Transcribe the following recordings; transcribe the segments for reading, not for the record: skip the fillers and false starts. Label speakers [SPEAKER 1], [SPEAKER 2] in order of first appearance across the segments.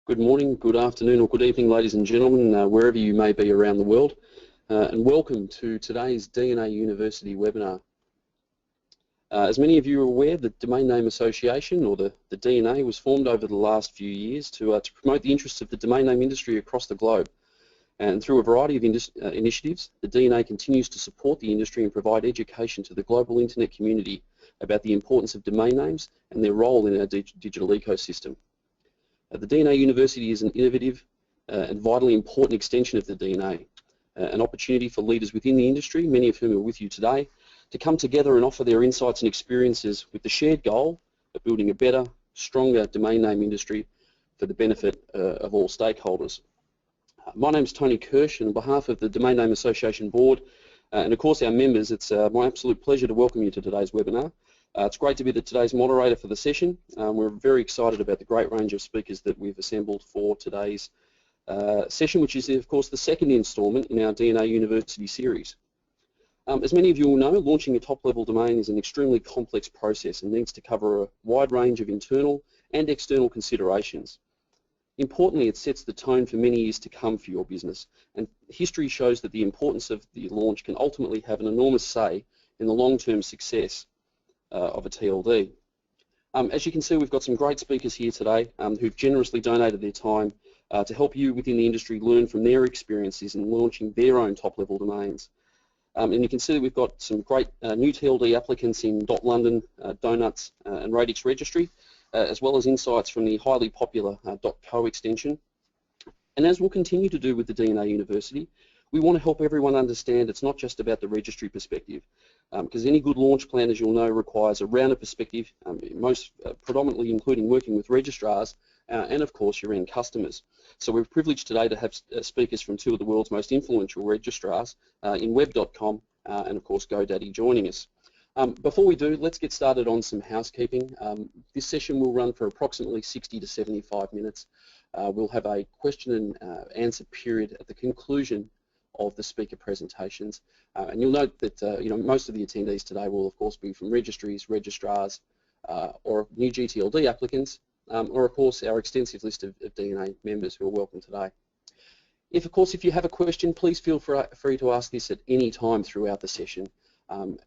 [SPEAKER 1] Good morning, good afternoon or good evening ladies and gentlemen, wherever you may be around the world, and welcome to today's DNA University webinar. As many of you are aware, the Domain Name Association, or the DNA, was formed over the last few years to promote the interests of the domain name industry across the globe. And through a variety of initiatives, the DNA continues to support the industry and provide education to the global internet community about the importance of domain names and their role in our digital ecosystem. The DNA University is an innovative and vitally important extension of the DNA, an opportunity for leaders within the industry, many of whom are with you today, to come together and offer their insights and experiences with the shared goal of building a better, stronger domain name industry for the benefit of all stakeholders. My name is Tony Kirsch, and on behalf of the Domain Name Association Board and of course our members, it's my absolute pleasure to welcome you to today's webinar. It's great to be today's moderator for the session. We're very excited about the great range of speakers that we've assembled for today's session, which is of course the second instalment in our DNA University series. As many of you will know, launching a top-level domain is an extremely complex process and needs to cover a wide range of internal and external considerations. Importantly, it sets the tone for many years to come for your business, and history shows that the importance of the launch can ultimately have an enormous say in the long-term success of a TLD. As you can see, we've got some great speakers here today who've generously donated their time to help you within the industry learn from their experiences in launching their own top-level domains. And you can see that we've got some great new TLD applicants in .london, Donuts and Radix registry, as well as insights from the highly popular .co extension. And as we'll continue to do with the DNA University, we want to help everyone understand it's not just about the registry perspective, because any good launch plan, as you'll know, requires a rounded perspective, most predominantly including working with registrars and of course your end customers. So we're privileged today to have speakers from two of the world's most influential registrars in web.com and of course GoDaddy joining us. Before we do, let's get started on some housekeeping. This session will run for approximately 60 to 75 minutes. We'll have a question and answer period at the conclusion of the speaker presentations, and you'll note that most of the attendees today will of course be from registries, registrars, or new GTLD applicants, or of course our extensive list of DNA members who are welcome today. If you have a question, please feel free to ask this at any time throughout the session.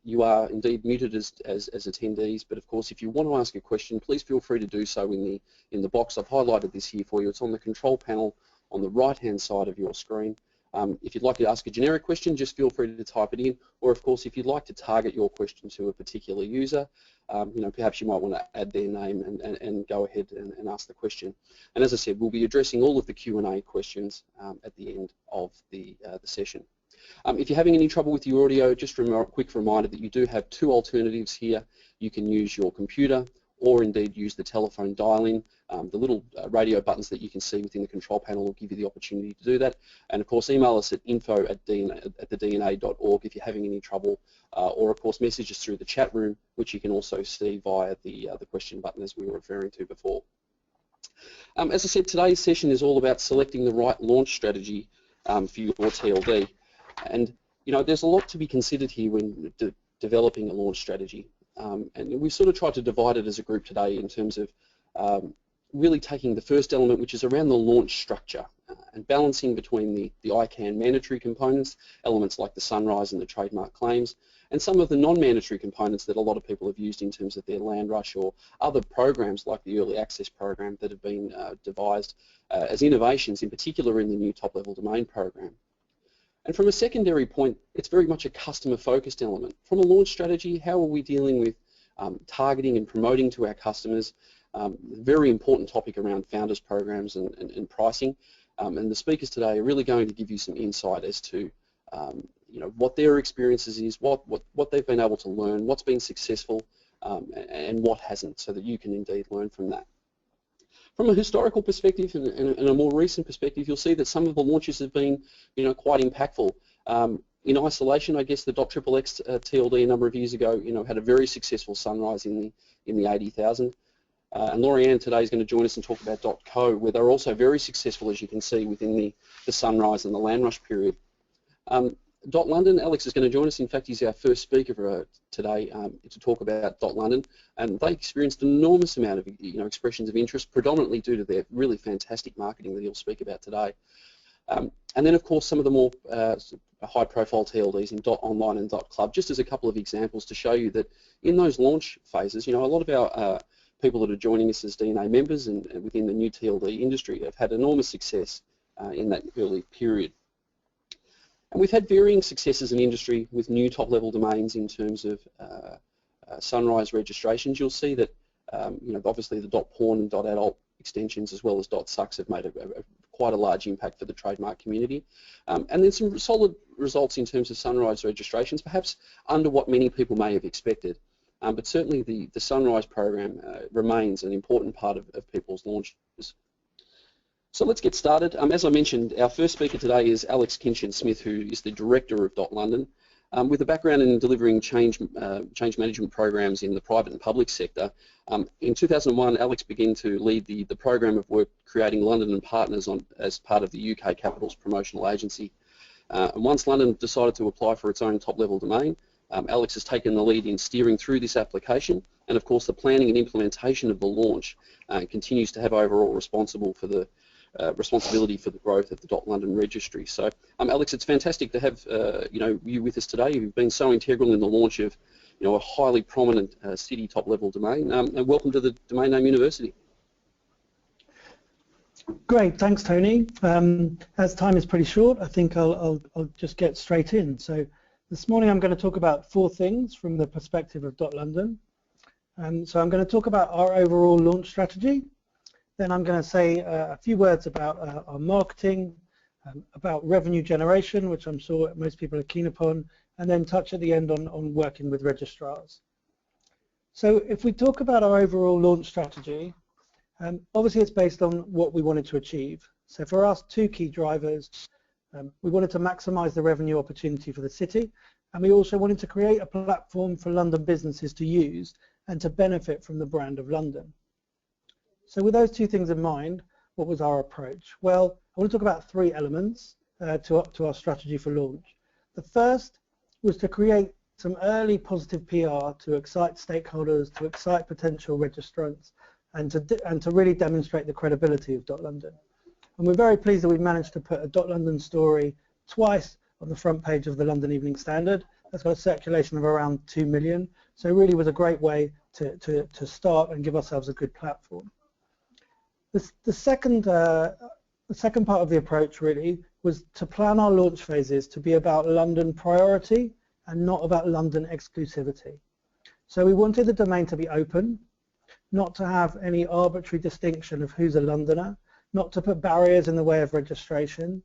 [SPEAKER 1] You are indeed muted as attendees, but of course if you want to ask a question, please feel free to do so in the box. I've highlighted this here for you. It's on the control panel on the right hand side of your screen. If you'd like to ask a generic question, just feel free to type it in, or of course if you'd like to target your question to a particular user, perhaps you might want to add their name and go ahead and ask the question. And as I said, we'll be addressing all of the Q&A questions at the end of the session. If you're having any trouble with your audio, just a quick reminder that you do have two alternatives here. You can use your computer or indeed use the telephone dial-in. The little radio buttons that you can see within the control panel will give you the opportunity to do that. And of course email us at info@thedna.org if you're having any trouble, or of course message us through the chat room, which you can also see via the question button as we were referring to before. As I said, today's session is all about selecting the right launch strategy for your TLD. And there's a lot to be considered here when developing a launch strategy. And we've sort of tried to divide it as a group today in terms of really taking the first element, which is around the launch structure, and balancing between the ICANN mandatory components, elements like the sunrise and the trademark claims, and some of the non-mandatory components that a lot of people have used in terms of their land rush or other programs like the early access program that have been devised as innovations, in particular in the new top-level domain program. And from a secondary point, it's very much a customer-focused element. From a launch strategy, how are we dealing with targeting and promoting to our customers? Very important topic around founders programs and pricing. And the speakers today are really going to give you some insight as to what their experiences is, what they've been able to learn, what's been successful, and what hasn't, so that you can indeed learn from that. From a historical perspective and a more recent perspective, you'll see that some of the launches have been, quite impactful. In isolation, I guess the .XXX TLD a number of years ago, had a very successful sunrise in the 80,000. And Lorianne today is going to join us and talk about .co, where they're also very successful, as you can see, within the sunrise and the land rush period. London, Alex is going to join us. In fact, he's our first speaker for, today to talk about London, and they experienced an enormous amount of expressions of interest, predominantly due to their really fantastic marketing that he'll speak about today. And then, of course, some of the more high-profile TLDs in .online and .club, just as a couple of examples to show you that in those launch phases, a lot of our people that are joining us as DNA members and within the new TLD industry have had enormous success in that early period. And we've had varying successes in industry with new top-level domains in terms of sunrise registrations. You'll see that obviously the .porn and .adult extensions as well as .sucks have made quite a large impact for the trademark community. And then some solid results in terms of sunrise registrations, perhaps under what many people may have expected. But certainly the sunrise program remains an important part of people's launches. So let's get started. As I mentioned, our first speaker today is Alex Kinchin-Smith, who is the Director of London. With a background in delivering change management programs in the private and public sector, in 2001, Alex began to lead the program of work creating London and Partners as part of the UK Capital's promotional agency. And once London decided to apply for its own top-level domain, Alex has taken the lead in steering through this application, and of course the planning and implementation of the launch continues to have overall responsibility for the growth of the .London registry. So, Alex, it's fantastic to have you with us today. You've been so integral in the launch of a highly prominent city top-level domain. And welcome to the Domain Name University.
[SPEAKER 2] Great, thanks, Tony. As time is pretty short, I think I'll just get straight in. So, this morning I'm going to talk about 4 things from the perspective of .London. So I'm going to talk about our overall launch strategy. Then I'm going to say a few words about our marketing, about revenue generation, which I'm sure most people are keen upon, and then touch at the end on working with registrars. So if we talk about our overall launch strategy, obviously it's based on what we wanted to achieve. So for us, 2 key drivers. We wanted to maximize the revenue opportunity for the city, and we also wanted to create a platform for London businesses to use and to benefit from the brand of London. So with those 2 things in mind, what was our approach? Well, I want to talk about 3 elements to our strategy for launch. The first was to create some early positive PR to excite stakeholders, to excite potential registrants, and to really demonstrate the credibility of .London. And we're very pleased that we've managed to put a .London story twice on the front page of the London Evening Standard. That's got a circulation of around 2 million. So it really was a great way to start and give ourselves a good platform. The second part of the approach really was to plan our launch phases to be about London priority and not about London exclusivity. So we wanted the domain to be open, not to have any arbitrary distinction of who's a Londoner, not to put barriers in the way of registration,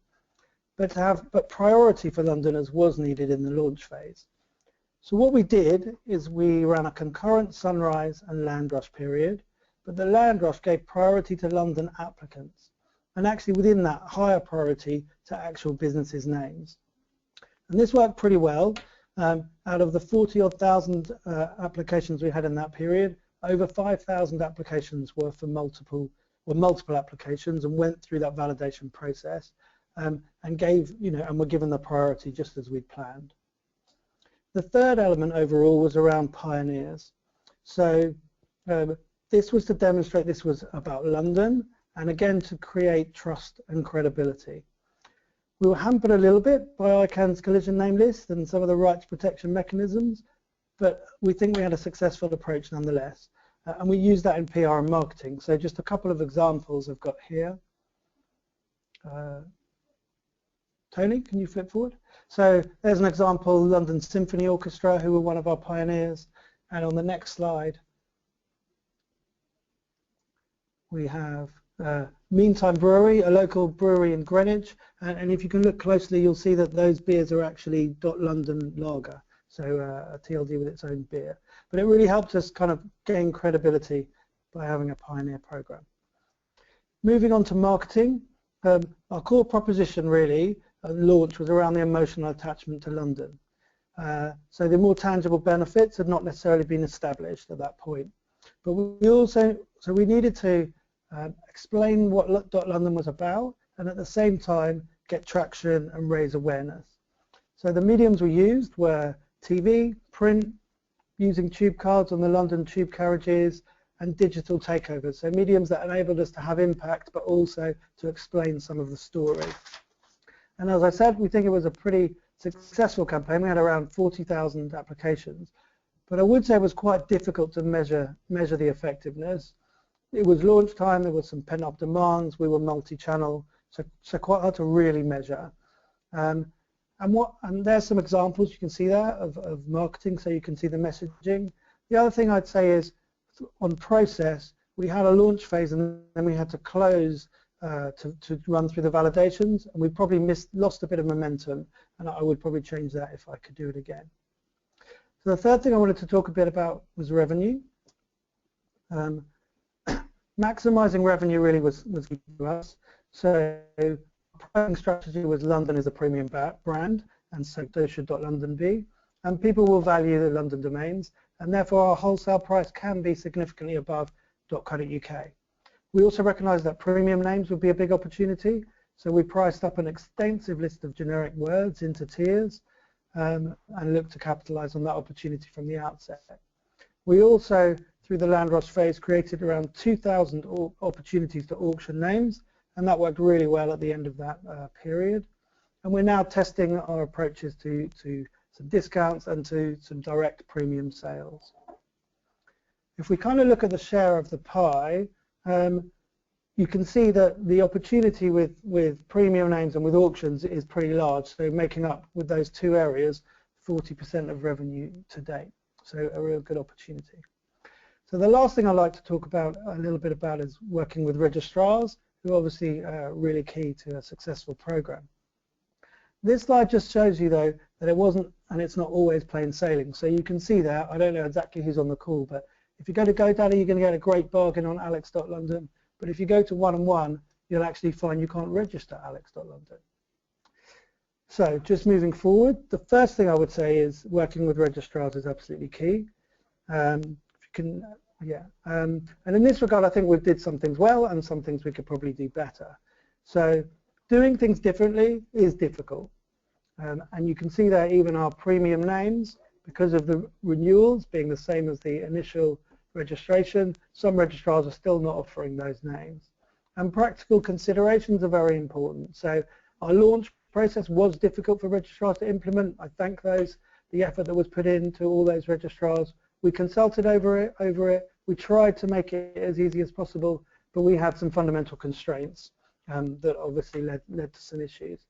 [SPEAKER 2] but priority for Londoners was needed in the launch phase. So what we did is we ran a concurrent sunrise and land rush period, but the land rush gave priority to London applicants, and actually within that higher priority to actual businesses' names. And this worked pretty well. Out of the 40,000 applications we had in that period, over 5,000 applications were for multiple applications and went through that validation process and were given the priority just as we'd planned. The third element overall was around pioneers. So this was to demonstrate this was about London and again to create trust and credibility. We were hampered a little bit by ICANN's collision name list and some of the rights protection mechanisms, but we think we had a successful approach nonetheless. And we use that in PR and marketing. So just a couple of examples I've got here. Tony, can you flip forward? So there's an example, London Symphony Orchestra, who were one of our pioneers. And on the next slide, we have Meantime Brewery, a local brewery in Greenwich. And if you can look closely, you'll see that those beers are actually .London lager. So a TLD with its own beer. But it really helped us kind of gain credibility by having a pioneer program. Moving on to marketing, our core proposition really at launch was around the emotional attachment to London. So the more tangible benefits had not necessarily been established at that point. But we needed to explain what .London was about and at the same time get traction and raise awareness. So the mediums we used were TV, print, using tube cards on the London tube carriages, and digital takeovers. So mediums that enabled us to have impact, but also to explain some of the story. And as I said, we think it was a pretty successful campaign. We had around 40,000 applications. But I would say it was quite difficult to measure the effectiveness. It was launch time, there was some pent-up demands, we were multi-channel, so quite hard to really measure. And there's some examples you can see there of marketing, so you can see the messaging. The other thing I'd say is on process, we had a launch phase and then we had to close to run through the validations, and we probably lost a bit of momentum, and I would probably change that if I could do it again. So the third thing I wanted to talk a bit about was revenue. Maximizing revenue really was key to us. So our pricing strategy was London is a premium brand, and so should .london be. And people will value the London domains, and therefore our wholesale price can be significantly above .co.uk. We also recognized that premium names would be a big opportunity, so we priced up an extensive list of generic words into tiers and looked to capitalize on that opportunity from the outset. We also, through the land rush phase, created around 2,000 opportunities to auction names, and that worked really well at the end of that period. And we're now testing our approaches to some discounts and to some direct premium sales. If we kind of look at the share of the pie, you can see that the opportunity with premium names and with auctions is pretty large, so making up with those two areas 40% of revenue to date, so a real good opportunity. So the last thing I'd like to talk about a little bit about is working with registrars, who obviously are really key to a successful program. This slide just shows you though that it wasn't, and it's not always plain sailing. So you can see there, I don't know exactly who's on the call, but if you go to GoDaddy, you're going to get a great bargain on alex.london. But if you go to one-on-one, you'll actually find you can't register alex.london. So just moving forward, the first thing I would say is working with registrars is absolutely key. If you can, and in this regard, I think we did some things well and some things we could probably do better. So doing things differently is difficult. And you can see that even our premium names, because of the renewals being the same as the initial registration, some registrars are still not offering those names. And practical considerations are very important. So our launch process was difficult for registrars to implement. I thank the effort that was put into all those registrars. We consulted over it. We tried to make it as easy as possible, but we had some fundamental constraints that obviously led to some issues.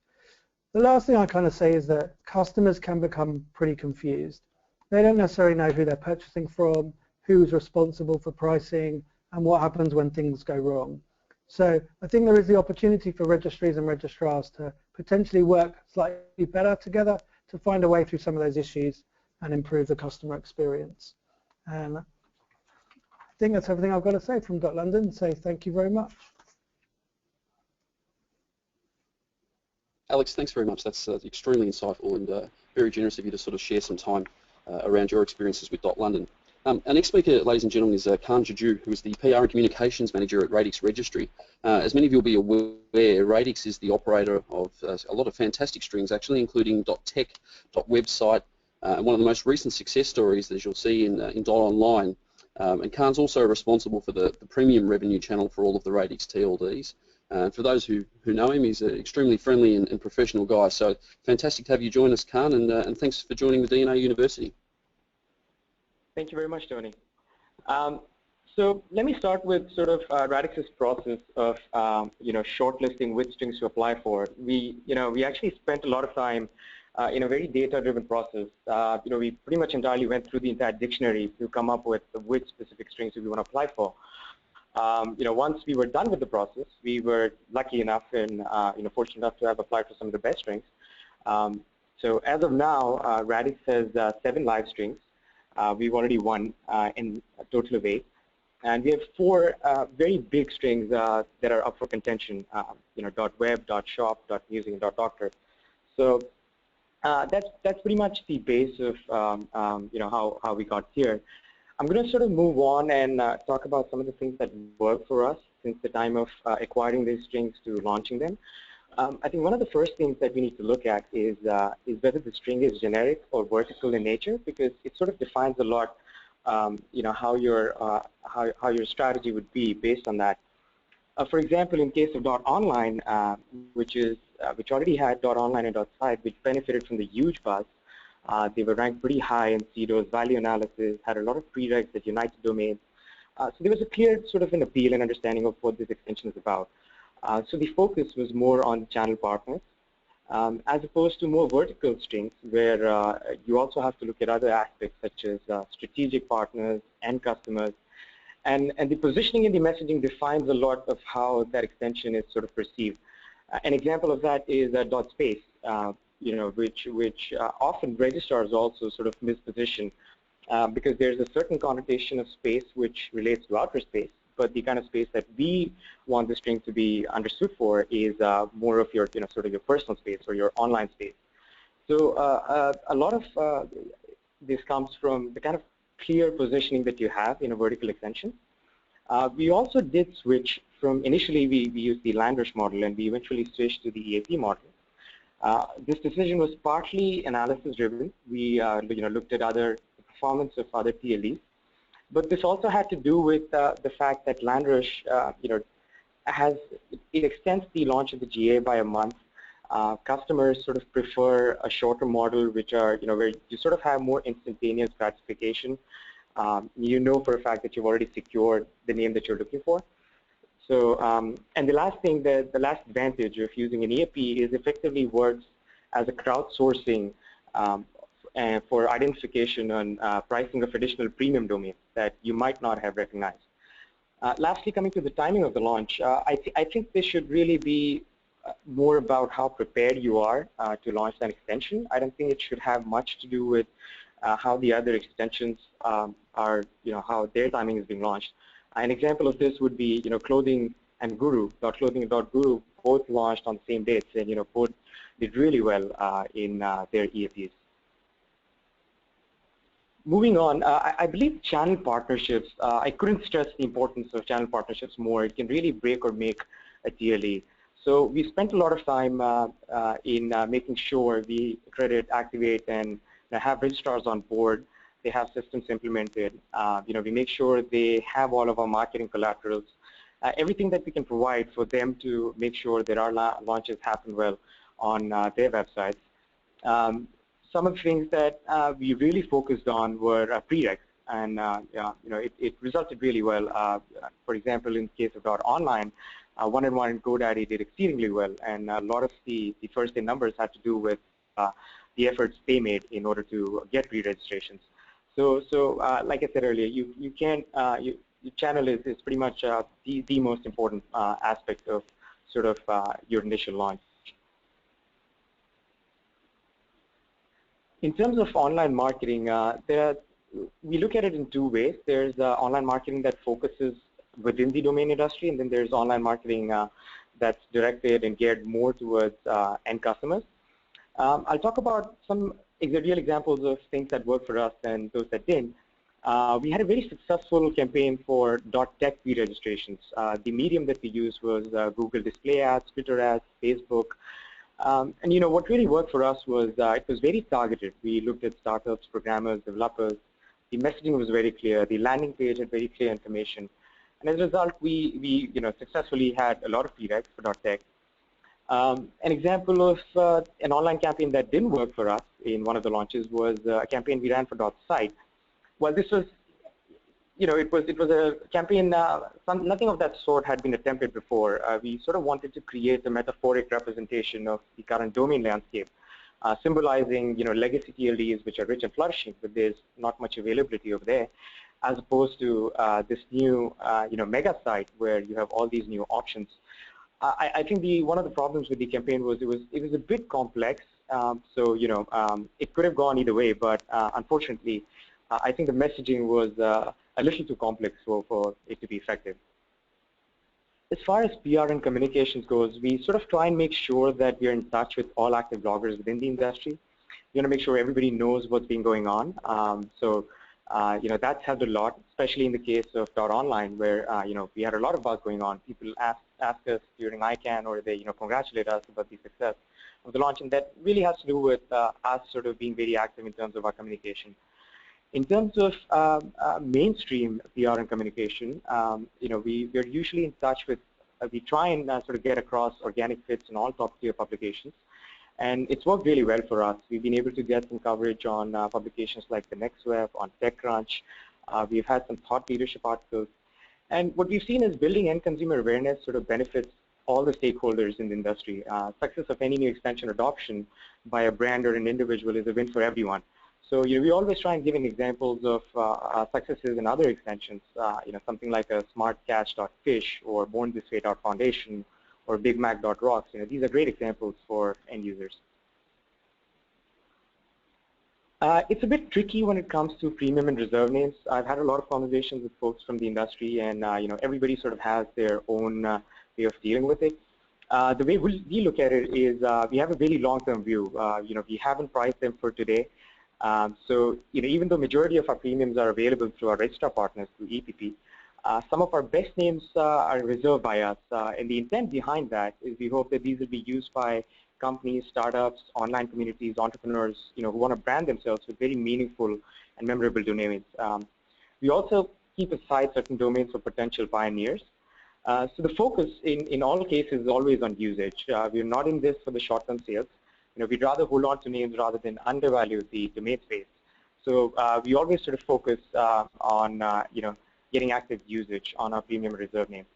[SPEAKER 2] The last thing I kind of say is that customers can become pretty confused. They don't necessarily know who they're purchasing from, who's responsible for pricing, and what happens when things go wrong. So I think there is the opportunity for registries and registrars to potentially work slightly better together to find a way through some of those issues and improve the customer experience. And I think that's everything I've got to say from .london, so thank you very much.
[SPEAKER 1] Alex, thanks very much. That's extremely insightful and very generous of you to sort of share some time around your experiences with .london. Our next speaker, ladies and gentlemen, is Karn, who is the PR and Communications Manager at Radix Registry. As many of you will be aware, Radix is the operator of a lot of fantastic strings, actually, including .tech, .website, and one of the most recent success stories, as you'll see in .online. And Karn's also responsible for the premium revenue channel for all of the Radix TLDs. For those who know him, he's an extremely friendly and professional guy. So fantastic to have you join us, Karn, and thanks for joining the DNA University.
[SPEAKER 3] Thank you very much, Tony. So let me start with sort of Radix's process of shortlisting which strings to apply for. We actually spent a lot of time in a very data-driven process. We pretty much entirely went through the entire dictionary to come up with which specific strings we want to apply for. Once we were done with the process, we were lucky enough and fortunate enough to have applied for some of the best strings. So as of now, Radix has 7 live strings. We've already won in a total of 8, and we have 4 very big strings that are up for contention. .web, .shop, .music, and .doctor. So that's pretty much the base of how we got here. I'm going to sort of move on and talk about some of the things that work for us since the time of acquiring these strings to launching them. I think one of the first things that we need to look at is whether the string is generic or vertical in nature, because it sort of defines a lot, how your strategy would be based on that. For example, in case of .online, which already had .online and .site, which benefited from the huge buzz. They were ranked pretty high in CDO's value analysis, had a lot of prereqs that united domains. So there was a clear sort of an appeal and understanding of what this extension is about. So the focus was more on channel partners, as opposed to more vertical strings, where you also have to look at other aspects such as strategic partners and customers. And the positioning in the messaging defines a lot of how that extension is sort of perceived. An example of that is .space, which often registrars also sort of misposition because there's a certain connotation of space which relates to outer space, but the kind of space that we want the string to be understood for is more of your, sort of your personal space or your online space. So a lot of this comes from the kind of clear positioning that you have in a vertical extension. We also did switch from, initially we used the land rush model, and we eventually switched to the EAP model. This decision was partly analysis driven. We looked at the performance of other TLDs, but this also had to do with the fact that land rush, it extends the launch of the GA by a month. Customers sort of prefer a shorter model, which are, where you sort of have more instantaneous gratification. You know for a fact that you've already secured the name that you're looking for. So, and the last thing, the last advantage of using an EAP is effectively works as a crowdsourcing and for identification and pricing of additional premium domains that you might not have recognized. Lastly, coming to the timing of the launch, I think this should really be more about how prepared you are to launch that extension. I don't think it should have much to do with how the other extensions are, how their timing is being launched. An example of this would be, Clothing and Guru, .clothing and .guru, both launched on the same dates, and both did really well in their EAPs. Moving on, I believe channel partnerships. I couldn't stress the importance of channel partnerships more. It can really break or make a TLD. So we spent a lot of time in making sure we accredit, activate, and have registrars on board. They have systems implemented. We make sure they have all of our marketing collaterals, everything that we can provide for them to make sure that our launches happen well on their websites. Some of the things that we really focused on were prereqs, and it resulted really well. For example, in the case of .online, 1&1 and GoDaddy did exceedingly well, and a lot of the first-day numbers had to do with the efforts they made in order to get pre-registrations. So like I said earlier, you can't. Your channel is pretty much the most important aspect of sort of your initial launch. In terms of online marketing, we look at it in two ways. There's online marketing that focuses within the domain industry, and then there's online marketing that's directed and geared more towards end customers. I'll talk about some real examples of things that worked for us and those that didn't. We had a very successful campaign for .tech pre-registrations. The medium that we used was Google Display Ads, Twitter ads, Facebook. And what really worked for us was it was very targeted. We looked at startups, programmers, developers. The messaging was very clear. The landing page had very clear information. And as a result, we successfully had a lot of prereqs for .tech. An example of an online campaign that didn't work for us in one of the launches was a campaign we ran for .site. Well, this was, it was a campaign. Nothing of that sort had been attempted before. We sort of wanted to create a metaphoric representation of the current domain landscape, symbolizing, legacy TLDs which are rich and flourishing, but there's not much availability over there, as opposed to this new, mega site where you have all these new options. I think one of the problems with the campaign was it was a bit complex. So it could have gone either way, but unfortunately, I think the messaging was a little too complex for it to be effective. As far as PR and communications goes, we sort of try and make sure that we're in touch with all active bloggers within the industry. We want to make sure everybody knows what's been going on. That's helped a lot, especially in the case of .online, where we had a lot of buzz going on. People asked ask us during ICANN, or they congratulate us about the success of the launch, and that really has to do with us sort of being very active in terms of our communication. In terms of mainstream PR and communication, we're usually in touch with, we try and sort of get across organic fits in all top-tier publications, and it's worked really well for us. We've been able to get some coverage on publications like the Next Web, on TechCrunch. We've had some thought leadership articles, and what we've seen is building end consumer awareness sort of benefits all the stakeholders in the industry. Success of any new extension adoption by a brand or an individual is a win for everyone. So we always try and give examples of successes in other extensions, something like a smartcatch.fish or bornthisway.foundation or bigmac.rocks. These are great examples for end users. It's a bit tricky when it comes to premium and reserve names. I've had a lot of conversations with folks from the industry, and everybody sort of has their own way of dealing with it. The way we look at it is we have a really long-term view. We haven't priced them for today. So even though majority of our premiums are available through our registrar partners through EPP, some of our best names are reserved by us. And the intent behind that is we hope that these will be used by companies, startups, online communities, entrepreneurs, who want to brand themselves with very meaningful and memorable domains. We also keep aside certain domains for potential pioneers. So the focus in all cases is always on usage. We're not in this for the short-term sales. We'd rather hold on to names rather than undervalue the domain space. So we always sort of focus on getting active usage on our premium reserve names.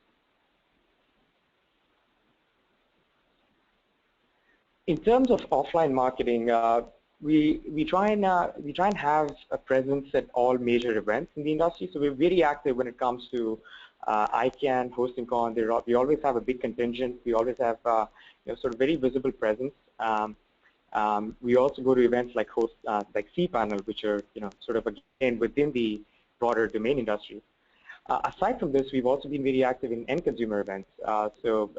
[SPEAKER 3] In terms of offline marketing, we try and have a presence at all major events in the industry. So we're very active when it comes to ICANN, hosting Karn. We always have a big contingent. We always have sort of very visible presence. We also go to events like cPanel, which are sort of again within the broader domain industry. Aside from this, we've also been very active in end consumer events. So,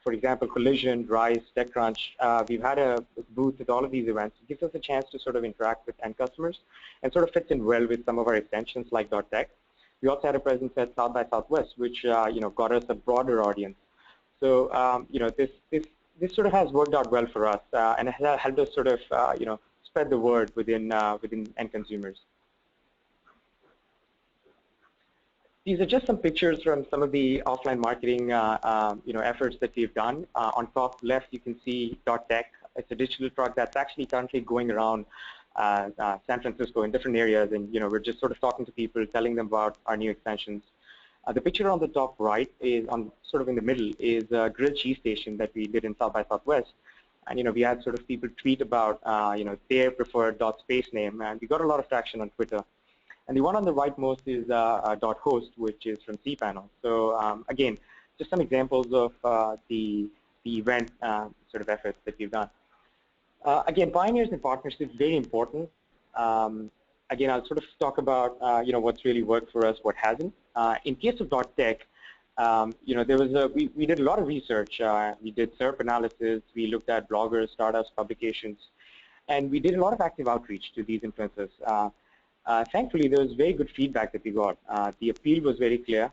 [SPEAKER 3] for example, Collision, Rise, TechCrunch, we've had a booth at all of these events. It gives us a chance to sort of interact with end customers and sort of fits in well with some of our extensions like .tech. We also had a presence at South by Southwest, which got us a broader audience. So this sort of has worked out well for us, and it has helped us sort of spread the word within end consumers. These are just some pictures from some of the offline marketing efforts that we've done. On top left, you can see .tech. It's a digital truck that's actually currently going around San Francisco in different areas, and we're just sort of talking to people, telling them about our new extensions. The picture on the top right is sort of in the middle is a grilled cheese station that we did in South by Southwest, and we had sort of people tweet about their preferred .space name, and we got a lot of traction on Twitter. And the one on the rightmost is .host, which is from cPanel. So again, just some examples of the event sort of efforts that we've done. Again, pioneers and partnerships is very important. Again, I'll sort of talk about what's really worked for us, what hasn't. In case of .tech, there was we did a lot of research. We did SERP analysis. We looked at bloggers, startups, publications, and we did a lot of active outreach to these influencers. Thankfully, there was very good feedback that we got. The appeal was very clear,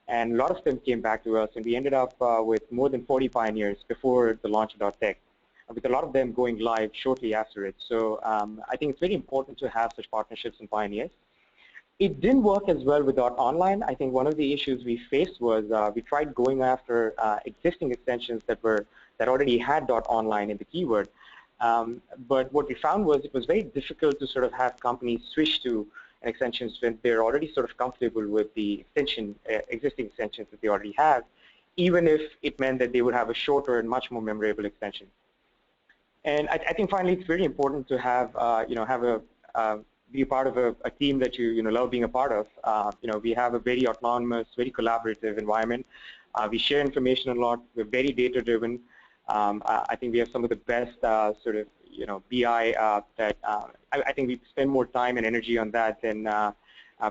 [SPEAKER 3] and a lot of them came back to us, and we ended up with more than 40 pioneers before the launch of .tech, with a lot of them going live shortly after it. So I think it's very important to have such partnerships and pioneers. It didn't work as well with .online. I think one of the issues we faced was we tried going after existing extensions that already had .online in the keyword. But what we found was it was very difficult to sort of have companies switch to an extensions when they're already sort of comfortable with the existing extensions that they already have, even if it meant that they would have a shorter and much more memorable extension. And I think finally it's very important to have be a part of a team that you love being a part of. We have a very autonomous, very collaborative environment. We share information a lot. We're very data driven. I think we have some of the best sort of BI that I think we spend more time and energy on that than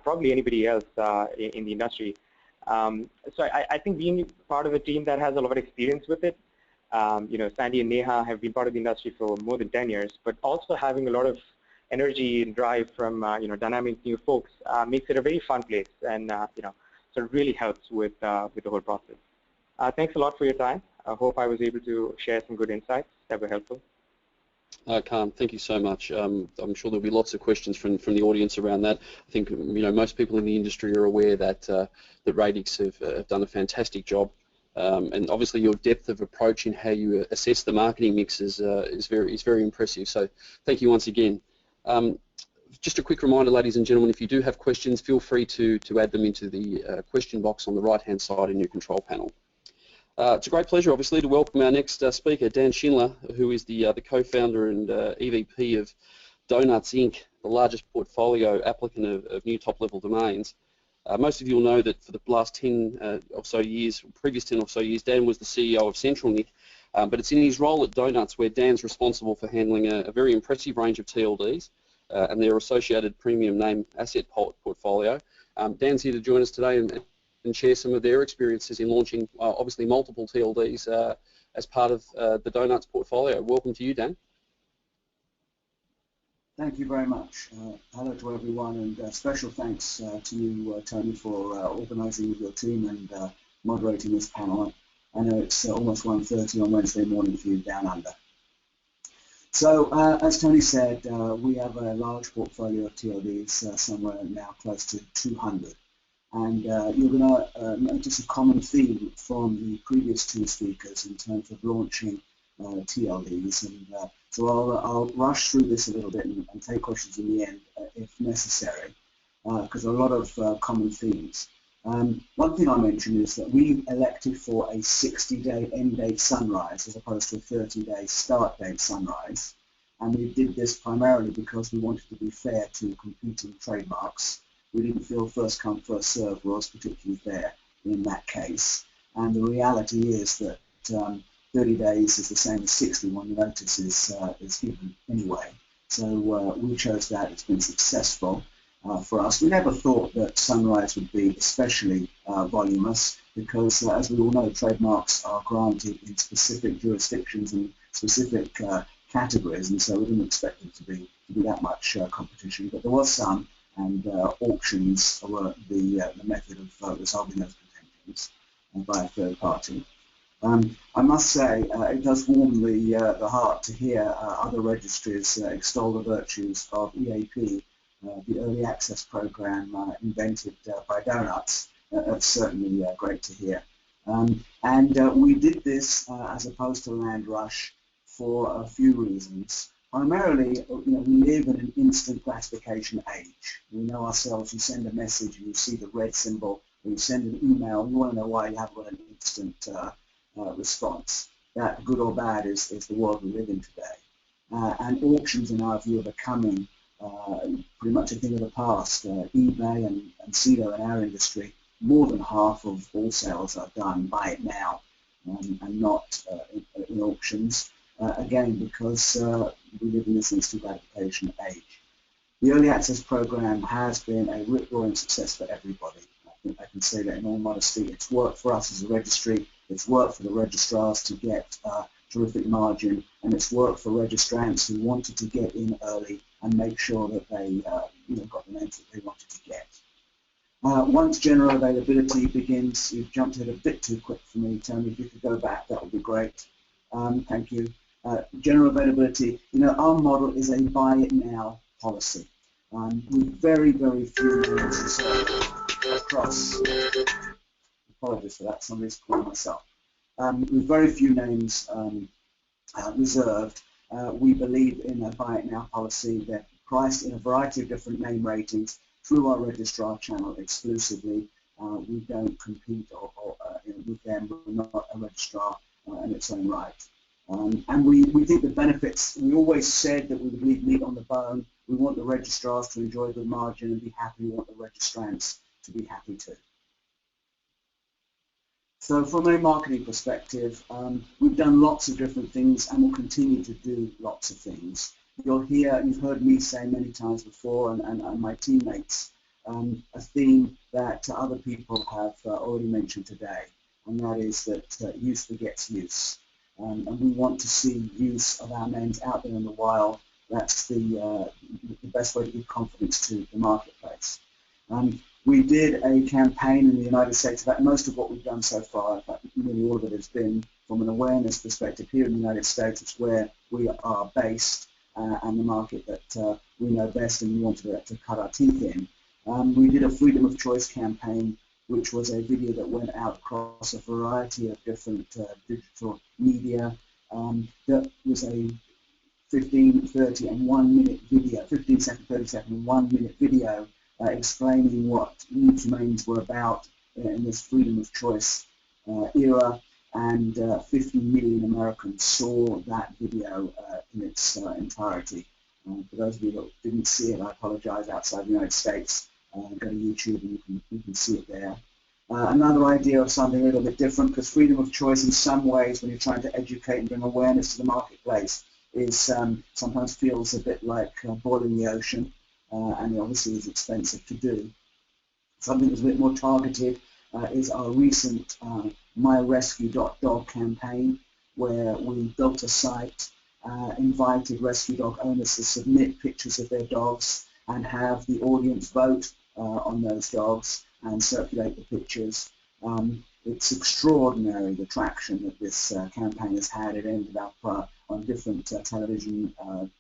[SPEAKER 3] probably anybody else in the industry. So I think being part of a team that has a lot of experience with it, Sandy and Neha have been part of the industry for more than 10 years, but also having a lot of energy and drive from dynamic new folks makes it a very fun place, and sort of really helps with the whole process. Thanks a lot for your time. I hope I was able to share some good insights that were helpful.
[SPEAKER 1] Karn, thank you so much. I'm sure there'll be lots of questions from the audience around that. I think most people in the industry are aware that that Radix have done a fantastic job, and obviously your depth of approach in how you assess the marketing mix is very impressive. So thank you once again. Just a quick reminder, ladies and gentlemen, if you do have questions, feel free to add them into the question box on the right-hand side in your control panel. It's a great pleasure, obviously, to welcome our next speaker, Dan Schindler, who is the co-founder and EVP of Donuts Inc., the largest portfolio applicant of new top-level domains. Most of you will know that for the last 10 or so years, previous 10 or so years, Dan was the CEO of CentralNic, but it's in his role at Donuts where Dan's responsible for handling a very impressive range of TLDs and their associated premium name asset portfolio. Dan's here to join us today and share some of their experiences in launching, obviously, multiple TLDs as part of the Donuts portfolio. Welcome to you, Dan.
[SPEAKER 4] Thank you very much. Hello to everyone, and special thanks to you, Tony, for organising with your team and moderating this panel. I know it's almost 1:30 on Wednesday morning for you down under. So, as Tony said, we have a large portfolio of TLDs, somewhere now close to 200. And you're going to notice a common theme from the previous two speakers in terms of launching TLDs. And so I'll rush through this a little bit and take questions in the end if necessary, because there are a lot of common themes. One thing I mentioned is that we elected for a 60-day end date sunrise as opposed to a 30-day start date sunrise. And we did this primarily because we wanted to be fair to competing trademarks. We didn't feel first come, first serve was particularly fair in that case. And the reality is that 30 days is the same as 60 when the notice is given anyway. So we chose that. It's been successful. For us. We never thought that Sunrise would be especially voluminous because, as we all know, trademarks are granted in specific jurisdictions and specific categories, and so we didn't expect it to be that much competition. But there was some, and auctions were the method of resolving those contentions by a third party. I must say, it does warm the heart to hear other registries extol the virtues of EAP. The early access program invented by Donuts. That's certainly great to hear. We did this as opposed to Land Rush for a few reasons. Primarily, we live in an instant gratification age. We know ourselves, you send a message and you see the red symbol, or you send an email, you want to know why you haven't got an instant response. That, good or bad, is the world we live in today. And auctions, in our view, are becoming pretty much a thing of the past. eBay and CEDO in our industry, more than half of all sales are done buy it now and not in auctions, again because we live in this instant gratification age. The early access program has been a rip-roaring success for everybody. I think I can say that in all modesty. It's worked for us as a registry, it's worked for the registrars to get terrific margin, and it's worked for registrants who wanted to get in early and make sure that they got the names that they wanted to get. Once general availability begins, you've jumped ahead a bit too quick for me, Tony. If you could go back, that would be great. Thank you. General availability, our model is a buy it now policy. With very, very few names reserved across. Apologies for that, somebody's calling myself. With very few names reserved, we believe in a buy it now policy. They're priced in a variety of different name ratings through our registrar channel exclusively. We don't compete with them. We're not a registrar in its own right. And we think the benefits, we always said that we would leave meat on the bone. We want the registrars to enjoy the margin and be happy. We want the registrants to be happy too. So from a marketing perspective, we've done lots of different things and will continue to do lots of things. You've heard me say many times before, and my teammates, a theme that other people have already mentioned today, and that is that use begets use. And we want to see use of our names out there in the wild. That's the best way to give confidence to the marketplace. We did a campaign in the United States. In fact, most of what we've done so far, in fact, nearly all of it has been from an awareness perspective here in the United States. It's where we are based and the market that we know best and we want to cut our teeth in. We did a freedom of choice campaign, which was a video that went out across a variety of different digital media. That was a 15, 30 and 1 minute video, 15 second, 30 second, 1 minute video explaining what news domains were about in this freedom of choice era, and 50 million Americans saw that video in its entirety. For those of you that didn't see it, I apologize, outside the United States, go to YouTube and you can see it there. Another idea of something a little bit different, because freedom of choice in some ways, when you're trying to educate and bring awareness to the marketplace, is sometimes feels a bit like boiling the ocean, and obviously is expensive to do. Something that's a bit more targeted is our recent myrescue.dog campaign, where we built a site, invited rescue dog owners to submit pictures of their dogs and have the audience vote on those dogs and circulate the pictures. It's extraordinary the traction that this campaign has had. It ended up on different television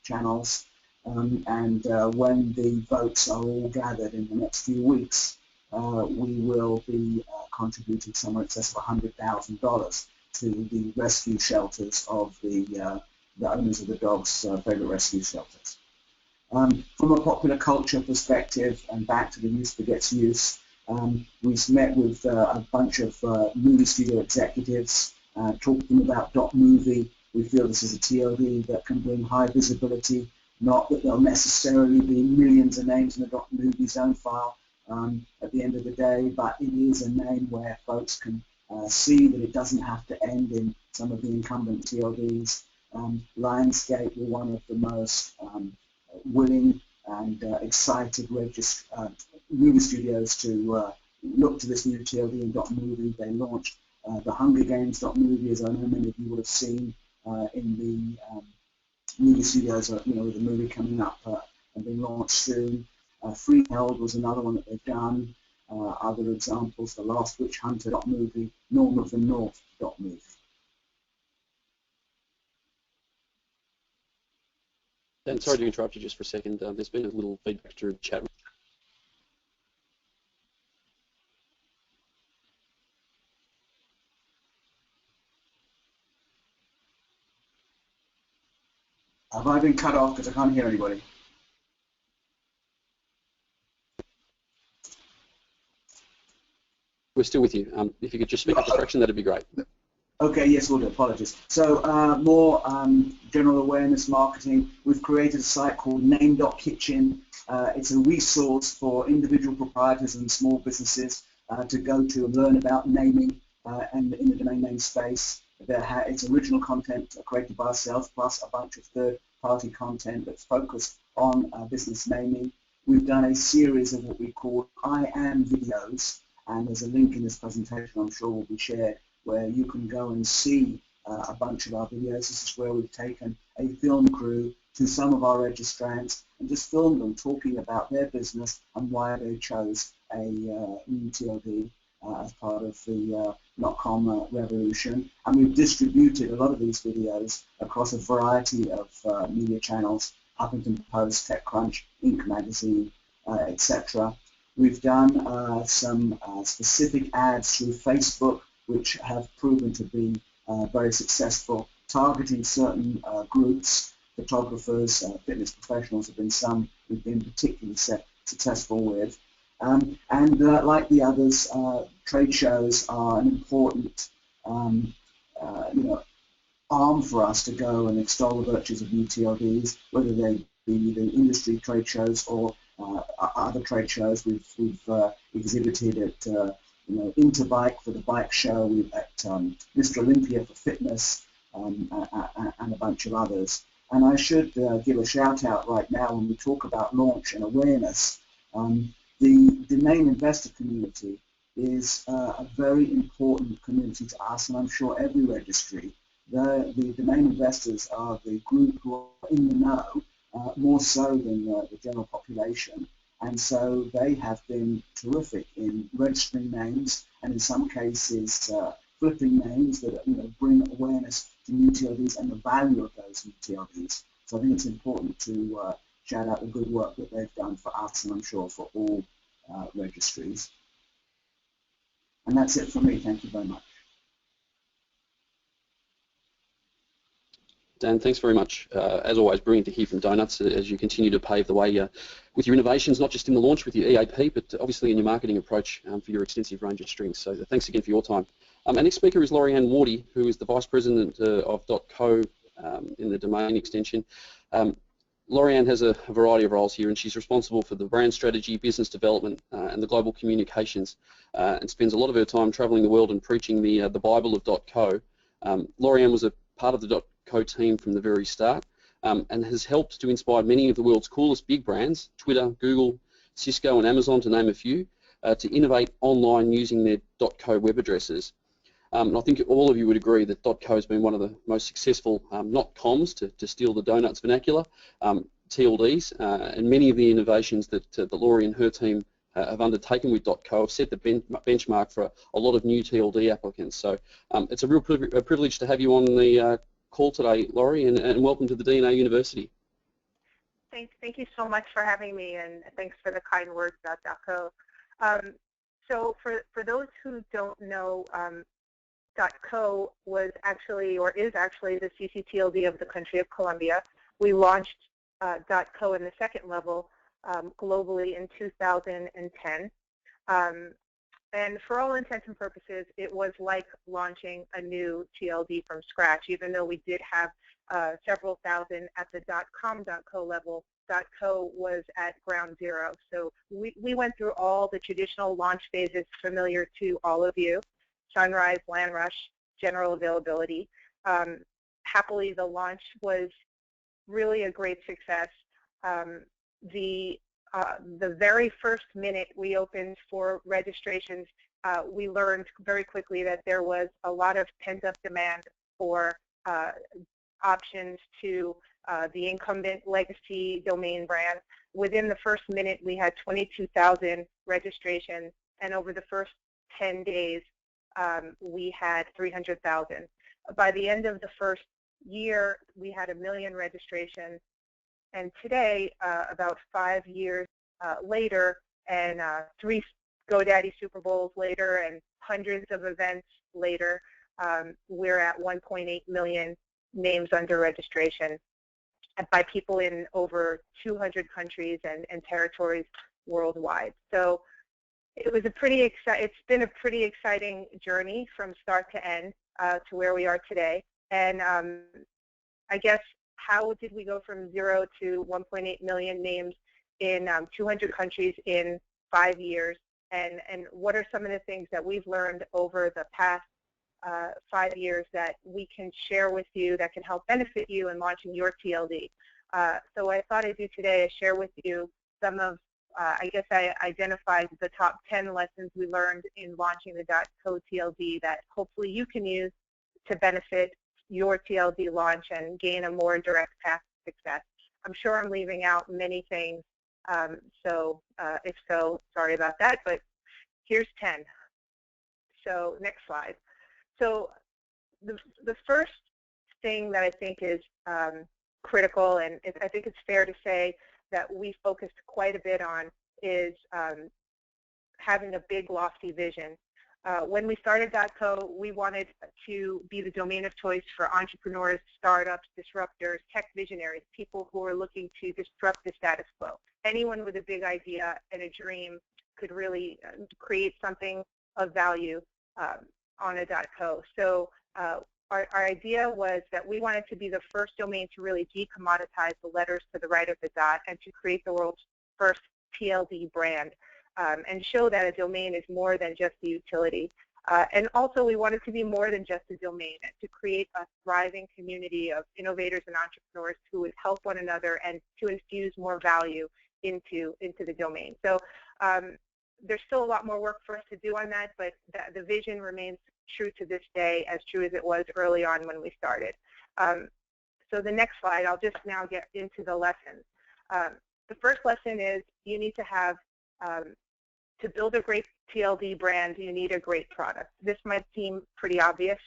[SPEAKER 4] channels, and when the votes are all gathered in the next few weeks, we will be contributing somewhere in excess of $100,000 to the rescue shelters of the owners of the dogs' favorite rescue shelters. From a popular culture perspective, and back to the use begets use, we've met with a bunch of movie studio executives, talked to them about .movie. We feel this is a TLD that can bring high visibility, not that there'll necessarily be millions of names in the .movie zone file at the end of the day, but it is a name where folks can see that it doesn't have to end in some of the incumbent TLDs. Lionsgate were one of the most willing and excited movie studios to look to this new TLD in .movie. They launched the Hunger Games .movie, as I know many of you would have seen in the movie studios, with the movie coming up and being launched soon. Freeheld was another one that they've done. Other examples, The Last Witch Hunter .movie, Norm of the North .movie.
[SPEAKER 1] Dan, sorry to interrupt you just for a second. There's been a little feedback through the chat.
[SPEAKER 4] Have I been cut off because I can't hear anybody?
[SPEAKER 1] We're still with you. If you could just speak up a fraction, that'd be great.
[SPEAKER 4] Okay, yes, we'll do. Apologies. So more general awareness marketing. We've created a site called name.kitchen. It's a resource for individual proprietors and small businesses to go to and learn about naming and in the domain name space. It's original content created by ourselves, plus a bunch of third-party content that's focused on business naming. We've done a series of what we call I Am videos, and there's a link in this presentation I'm sure will be shared, where you can go and see a bunch of our videos. This is where we've taken a film crew to some of our registrants and just filmed them talking about their business and why they chose a nTLD as part of the .com revolution. And we've distributed a lot of these videos across a variety of media channels, Huffington Post, TechCrunch, Inc. Magazine, etc. We've done some specific ads through Facebook, which have proven to be very successful, targeting certain groups. Photographers, fitness professionals have been some we've been particularly successful with. And like the others, trade shows are an important arm for us to go and extol the virtues of nTLDs, whether they be the industry trade shows or other trade shows. We've exhibited at Interbike for the bike show, at Mr. Olympia for fitness, and a bunch of others. And I should give a shout out right now when we talk about launch and awareness. The domain investor community is a very important community to us, and I'm sure every registry. The domain investors are the group who are in the know, more so than the general population, And so they have been terrific in registering names and in some cases flipping names that bring awareness to new TLDs and the value of those new TLDs. So I think it's important to shout out the good work that they've done for us and I'm sure for all registries. And that's it for me. Thank you very much.
[SPEAKER 1] Dan, thanks very much. As always, brilliant to hear from Donuts as you continue to pave the way with your innovations, not just in the launch with your EAP, but obviously in your marketing approach for your extensive range of strings. So thanks again for your time. Our next speaker is Lori-Ann Wardi, who is the Vice President of .co in the domain extension. Lori-Ann has a variety of roles here, and she's responsible for the brand strategy, business development, and the global communications, and spends a lot of her time traveling the world and preaching the Bible of .co. Lori-Ann was a part of the .co team from the very start, and has helped to inspire many of the world's coolest big brands, Twitter, Google, Cisco, and Amazon, to name a few, to innovate online using their .co web addresses. And I think all of you would agree that .co has been one of the most successful, not comms to steal the Donuts vernacular, TLDs, and many of the innovations that Lori and her team have undertaken with .co have set the benchmark for a lot of new TLD applicants. So it's a real privilege to have you on the call today, Lori, and welcome to the DNA University.
[SPEAKER 5] Thank you so much for having me, and thanks for the kind words about .co. So for those who don't know, .co was actually, or is actually, the ccTLD of the country of Colombia. We launched .co in the second level globally in 2010. And for all intents and purposes, it was like launching a new TLD from scratch, even though we did have several thousand at the .com.co level. .co was at ground zero. So we went through all the traditional launch phases familiar to all of you: sunrise, land rush, general availability. Happily, the launch was really a great success. The very first minute we opened for registrations, we learned very quickly that there was a lot of pent-up demand for options to the incumbent legacy domain brand. Within the first minute, we had 22,000 registrations, and over the first 10 days, we had 300,000. By the end of the first year, we had 1 million registrations. And today, about 5 years later, and 3 GoDaddy Super Bowls later, and hundreds of events later, we're at 1.8 million names under registration by people in over 200 countries and territories worldwide. So it was it's been a pretty exciting journey from start to end to where we are today. And I guess, how did we go from 0 to 1.8 million names in 200 countries in 5 years? And what are some of the things that we've learned over the past 5 years that we can share with you that can help benefit you in launching your TLD? So what I thought I'd do today is share with you some of, I guess I identified the top 10 lessons we learned in launching the .co TLD that hopefully you can use to benefit your TLD launch and gain a more direct path to success. I'm sure I'm leaving out many things, so if so, sorry about that, but here's 10. So next slide. So the first thing that I think is critical, and I think it's fair to say that we focused quite a bit on, is having a big, lofty vision. When we started .co, we wanted to be the domain of choice for entrepreneurs, startups, disruptors, tech visionaries, people who are looking to disrupt the status quo. Anyone with a big idea and a dream could really create something of value on a .co. So our idea was that we wanted to be the first domain to really decommoditize the letters to the right of the dot and to create the world's first TLD brand. And show that a domain is more than just a utility. And also, we wanted to be more than just a domain, and to create a thriving community of innovators and entrepreneurs who would help one another and to infuse more value into the domain. So there's still a lot more work for us to do on that, but the vision remains true to this day, as true as it was early on when we started. So the next slide, I'll just now get into the lessons. the first lesson is you need to have, to build a great TLD brand, you need a great product. This might seem pretty obvious,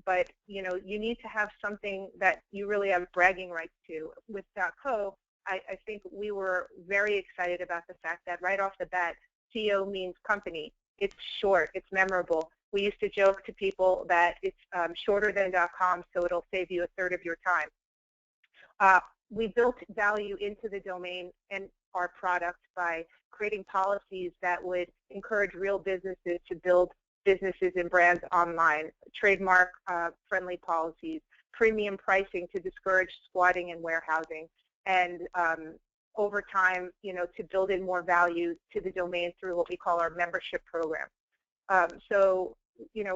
[SPEAKER 5] but you need to have something that you really have bragging rights to. With .co, I think we were very excited about the fact that right off the bat, CO means company. It's short, it's memorable. We used to joke to people that it's shorter than .com, so it'll save you a third of your time. We built value into the domain and our product by creating policies that would encourage real businesses to build businesses and brands online, trademark friendly policies, premium pricing to discourage squatting and warehousing, and over time, to build in more value to the domain through what we call our membership program. So,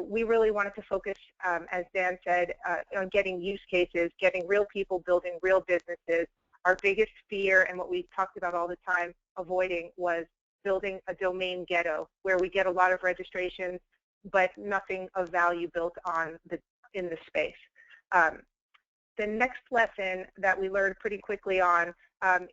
[SPEAKER 5] we really wanted to focus, as Dan said, on getting use cases, getting real people building real businesses. Our biggest fear, and what we talked about all the time avoiding, was building a domain ghetto where we get a lot of registrations, but nothing of value built in the space. The next lesson that we learned pretty quickly on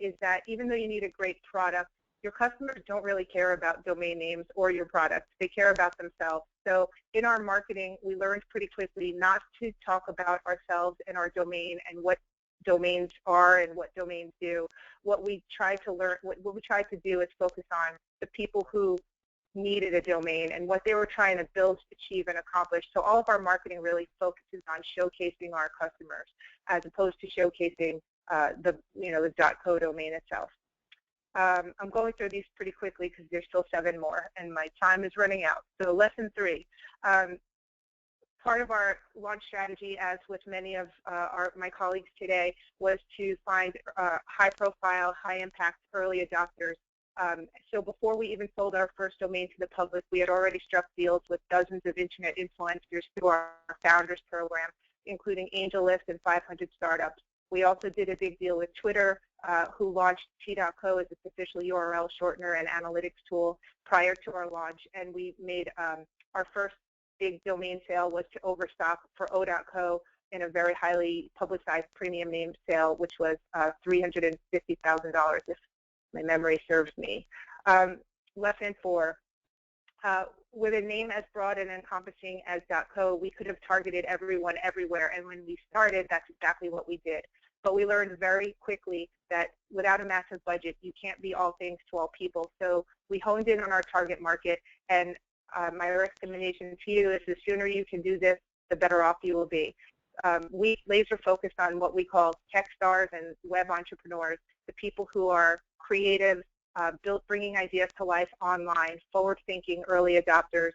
[SPEAKER 5] is that even though you need a great product, your customers don't really care about domain names or your products. They care about themselves. So in our marketing, we learned pretty quickly not to talk about ourselves and our domain and what domains are and what domains do. What we tried to learn, what we tried to do is focus on the people who needed a domain and what they were trying to build, achieve, and accomplish. So all of our marketing really focuses on showcasing our customers as opposed to showcasing the .co domain itself. I'm going through these pretty quickly because there's still 7 more, and my time is running out. So lesson 3. Part of our launch strategy, as with many of my colleagues today, was to find high-profile, high-impact early adopters. So before we even sold our first domain to the public, we had already struck deals with dozens of internet influencers through our Founders Program, including AngelList and 500 startups. We also did a big deal with Twitter, who launched t.co as its official URL shortener and analytics tool prior to our launch, and we made our first big domain sale was to overstock for o.co in a very highly publicized premium name sale, which was $350,000, if my memory serves me. Lesson 4. With a name as broad and encompassing as .co, we could have targeted everyone everywhere, and when we started, that's exactly what we did. But we learned very quickly that without a massive budget, you can't be all things to all people. So we honed in on our target market, and my recommendation to you is the sooner you can do this, the better off you will be. We laser focused on what we call tech stars and web entrepreneurs, the people who are creative, bringing ideas to life online, forward-thinking early adopters,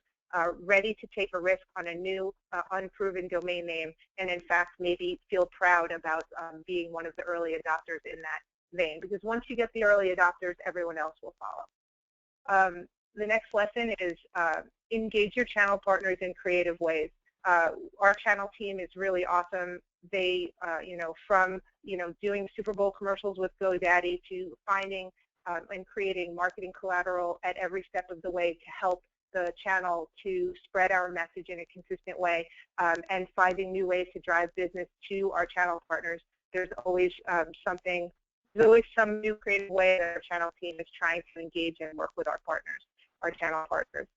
[SPEAKER 5] ready to take a risk on a new, unproven domain name, and in fact maybe feel proud about being one of the early adopters in that vein. Because once you get the early adopters, everyone else will follow. The next lesson is engage your channel partners in creative ways. Our channel team is really awesome. They, from doing Super Bowl commercials with GoDaddy to finding and creating marketing collateral at every step of the way to help the channel to spread our message in a consistent way, and finding new ways to drive business to our channel partners. There's always there's always some new creative way that our channel team is trying to engage and work with our partners, our channel partners.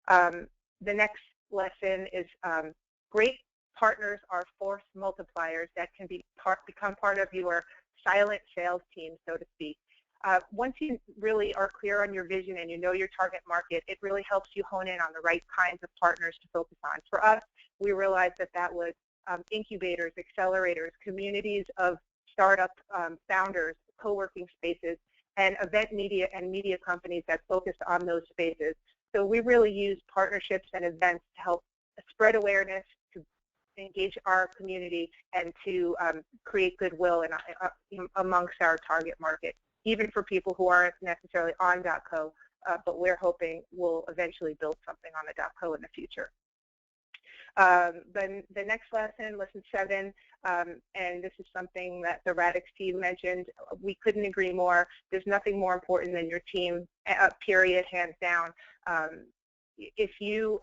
[SPEAKER 5] The next lesson is great partners are force multipliers that can become part of your silent sales team, so to speak. Once you really are clear on your vision and you know your target market, it really helps you hone in on the right kinds of partners to focus on. For us, we realized that was incubators, accelerators, communities of startup founders, co-working spaces, and event media and media companies that focus on those spaces. So we really use partnerships and events to help spread awareness, to engage our community, and to create goodwill amongst our target market, even for people who aren't necessarily on .co, but we're hoping we'll eventually build something on the .co in the future. Then the next lesson, lesson 7, and this is something that the Radix team mentioned, we couldn't agree more. There's nothing more important than your team, period, hands down. if you,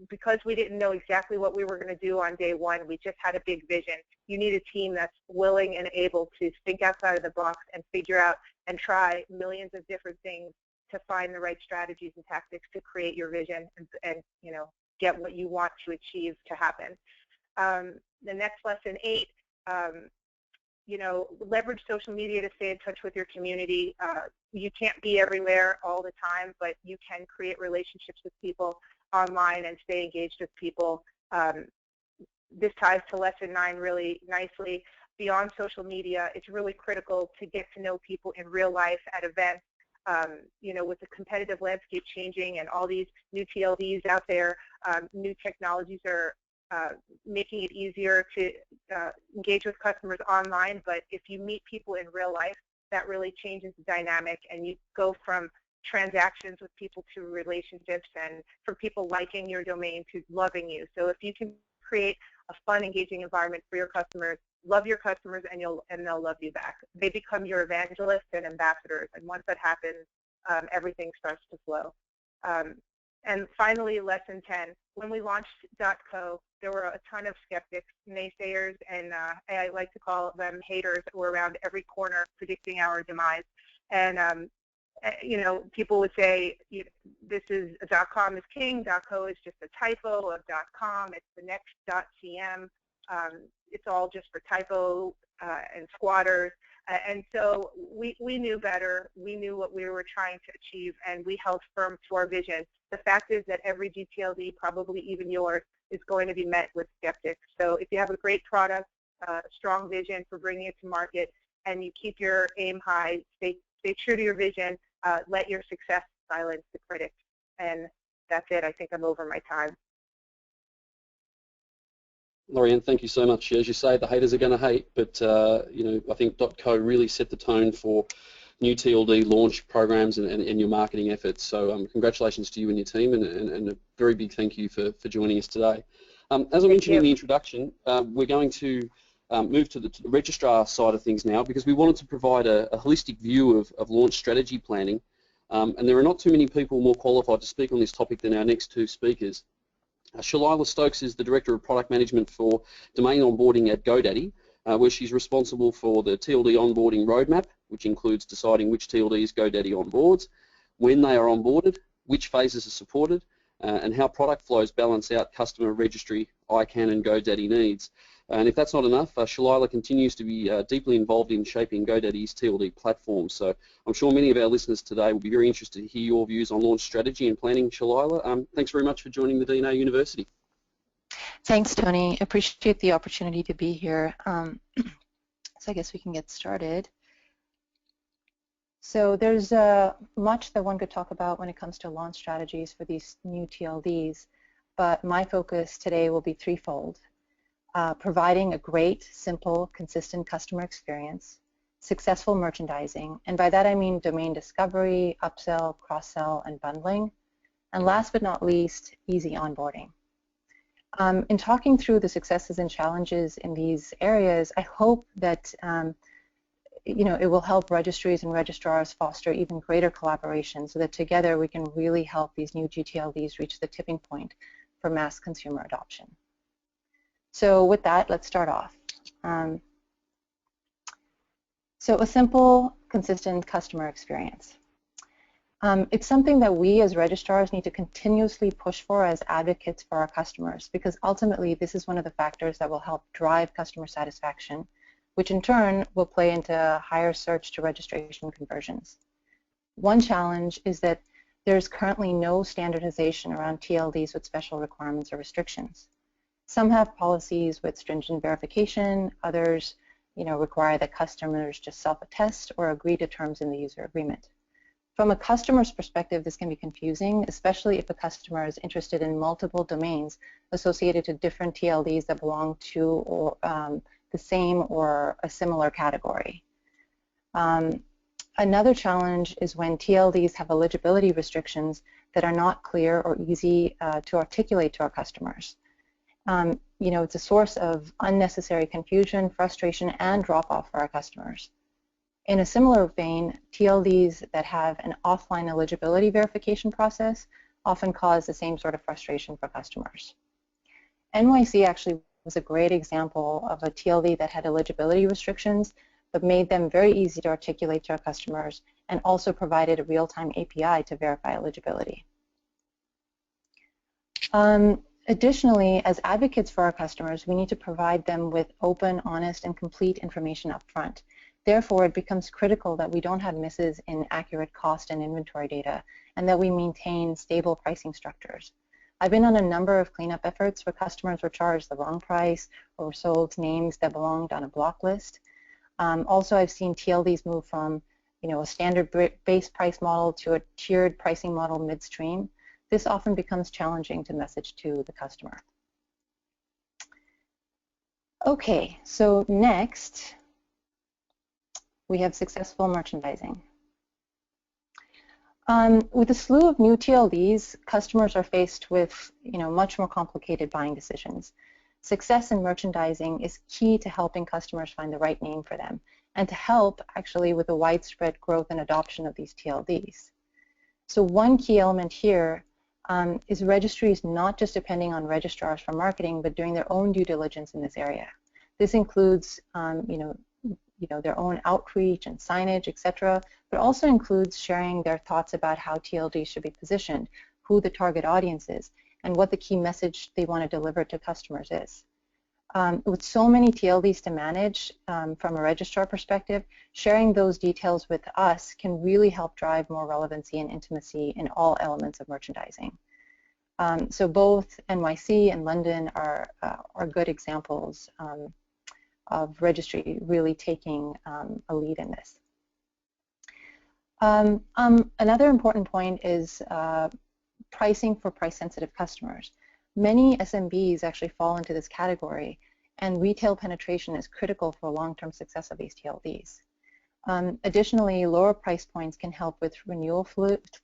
[SPEAKER 5] because we didn't know exactly what we were going to do on day one, we just had a big vision. You need a team that's willing and able to think outside of the box and figure out and try millions of different things to find the right strategies and tactics to create your vision and you know, get what you want to achieve to happen. The next lesson 8, you know, leverage social media to stay in touch with your community. You can't be everywhere all the time, but you can create relationships with people online and stay engaged with people. This ties to lesson 9 really nicely. Beyond social media, it's really critical to get to know people in real life at events. You know, with the competitive landscape changing and all these new TLDs out there, new technologies are making it easier to engage with customers online, but if you meet people in real life, that really changes the dynamic, and you go from transactions with people to relationships, and from people liking your domain to loving you. So if you can create a fun, engaging environment for your customers, love your customers, and they'll love you back. They become your evangelists and ambassadors, and once that happens, everything starts to flow. And finally, lesson 10, when we launched .co, there were a ton of skeptics, naysayers, and I like to call them haters that were around every corner predicting our demise. And you know, people would say, this is .com is king, .co is just a typo of .com, it's the next .cm, it's all just for typo and squatters. And so we knew better, we knew what we were trying to achieve, and we held firm to our vision. The fact is that every GTLD, probably even yours, is going to be met with skeptics. So if you have a great product, a strong vision for bringing it to market, and you keep your aim high, stay true to your vision, let your success silence the critics. And that's it. I think I'm over my time.
[SPEAKER 1] Lorianne, thank you so much. As you say, the haters are going to hate, but you know, I think .co really set the tone for new TLD launch programs and your marketing efforts. So congratulations to you and your team, and a very big thank you for joining us today. As I mentioned in the introduction, we're going to move to the registrar side of things now, because we wanted to provide a holistic view of launch strategy planning, and there are not too many people more qualified to speak on this topic than our next 2 speakers. Shelialla Stokes is the Director of Product Management for Domain Onboarding at GoDaddy, where she's responsible for the TLD onboarding roadmap, which includes deciding which TLDs GoDaddy onboards, when they are onboarded, which phases are supported, and how product flows balance out customer registry, ICANN, and GoDaddy needs. And if that's not enough, Shelialla continues to be deeply involved in shaping GoDaddy's TLD platform. So I'm sure many of our listeners today will be very interested to hear your views on launch strategy and planning, Shelialla. Thanks very much for joining the DNA University.
[SPEAKER 6] Thanks, Tony. Appreciate the opportunity to be here. So I guess we can get started. So there's much that one could talk about when it comes to launch strategies for these new TLDs, but my focus today will be threefold. Providing a great, simple, consistent customer experience, successful merchandising, and by that I mean domain discovery, upsell, cross-sell, and bundling, and last but not least, easy onboarding. In talking through the successes and challenges in these areas, I hope that you know, it will help registries and registrars foster even greater collaboration so that together we can really help these new GTLDs reach the tipping point for mass consumer adoption. So with that, let's start off. So a simple, consistent customer experience. It's something that we as registrars need to continuously push for as advocates for our customers, because ultimately this is one of the factors that will help drive customer satisfaction, which in turn will play into higher search to registration conversions. One challenge is that there's currently no standardization around TLDs with special requirements or restrictions. Some have policies with stringent verification, others, you know, require that customers just self-attest or agree to terms in the user agreement. From a customer's perspective, this can be confusing, especially if a customer is interested in multiple domains associated to different TLDs that belong to or the same or a similar category. Another challenge is when TLDs have eligibility restrictions that are not clear or easy to articulate to our customers. You know, it's a source of unnecessary confusion, frustration, and drop-off for our customers. In a similar vein, TLDs that have an offline eligibility verification process often cause the same sort of frustration for customers. NYC actually was a great example of a TLD that had eligibility restrictions, but made them very easy to articulate to our customers and also provided a real-time API to verify eligibility. Additionally, as advocates for our customers, we need to provide them with open, honest, and complete information up front. Therefore, it becomes critical that we don't have misses in accurate cost and inventory data, and that we maintain stable pricing structures. I've been on a number of cleanup efforts where customers were charged the wrong price or were sold names that belonged on a block list. Also, I've seen TLDs move from a standard base price model to a tiered pricing model midstream. This often becomes challenging to message to the customer. Okay, so next we have successful merchandising. With a slew of new TLDs, customers are faced with much more complicated buying decisions. Success in merchandising is key to helping customers find the right name for them and to help actually with the widespread growth and adoption of these TLDs. So one key element here is registries not just depending on registrars for marketing, but doing their own due diligence in this area. This includes their own outreach and signage, etc., but also includes sharing their thoughts about how TLD should be positioned, who the target audience is, and what the key message they want to deliver to customers is. With so many TLDs to manage from a registrar perspective, sharing those details with us can really help drive more relevancy and intimacy in all elements of merchandising. So both NYC and London are good examples of registry really taking a lead in this. Another important point is pricing for price-sensitive customers. Many SMBs actually fall into this category, and retail penetration is critical for long-term success of these TLDs. Additionally, lower price points can help with renewal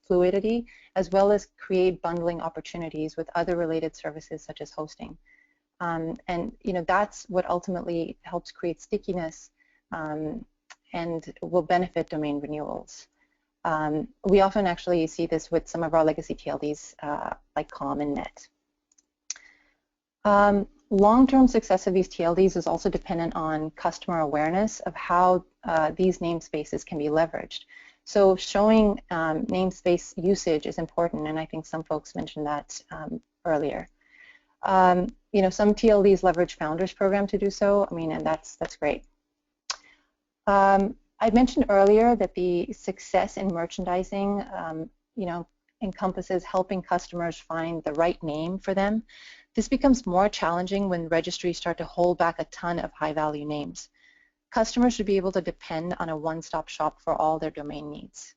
[SPEAKER 6] fluidity, as well as create bundling opportunities with other related services such as hosting. And that's what ultimately helps create stickiness and will benefit domain renewals. We often actually see this with some of our legacy TLDs like Com and Net. Long-term success of these TLDs is also dependent on customer awareness of how these namespaces can be leveraged. So showing namespace usage is important, and I think some folks mentioned that earlier. Some TLDs leverage Founders Program to do so. And that's great. I mentioned earlier that the success in merchandising, encompasses helping customers find the right name for them. This becomes more challenging when registries start to hold back a ton of high-value names. Customers should be able to depend on a one-stop shop for all their domain needs.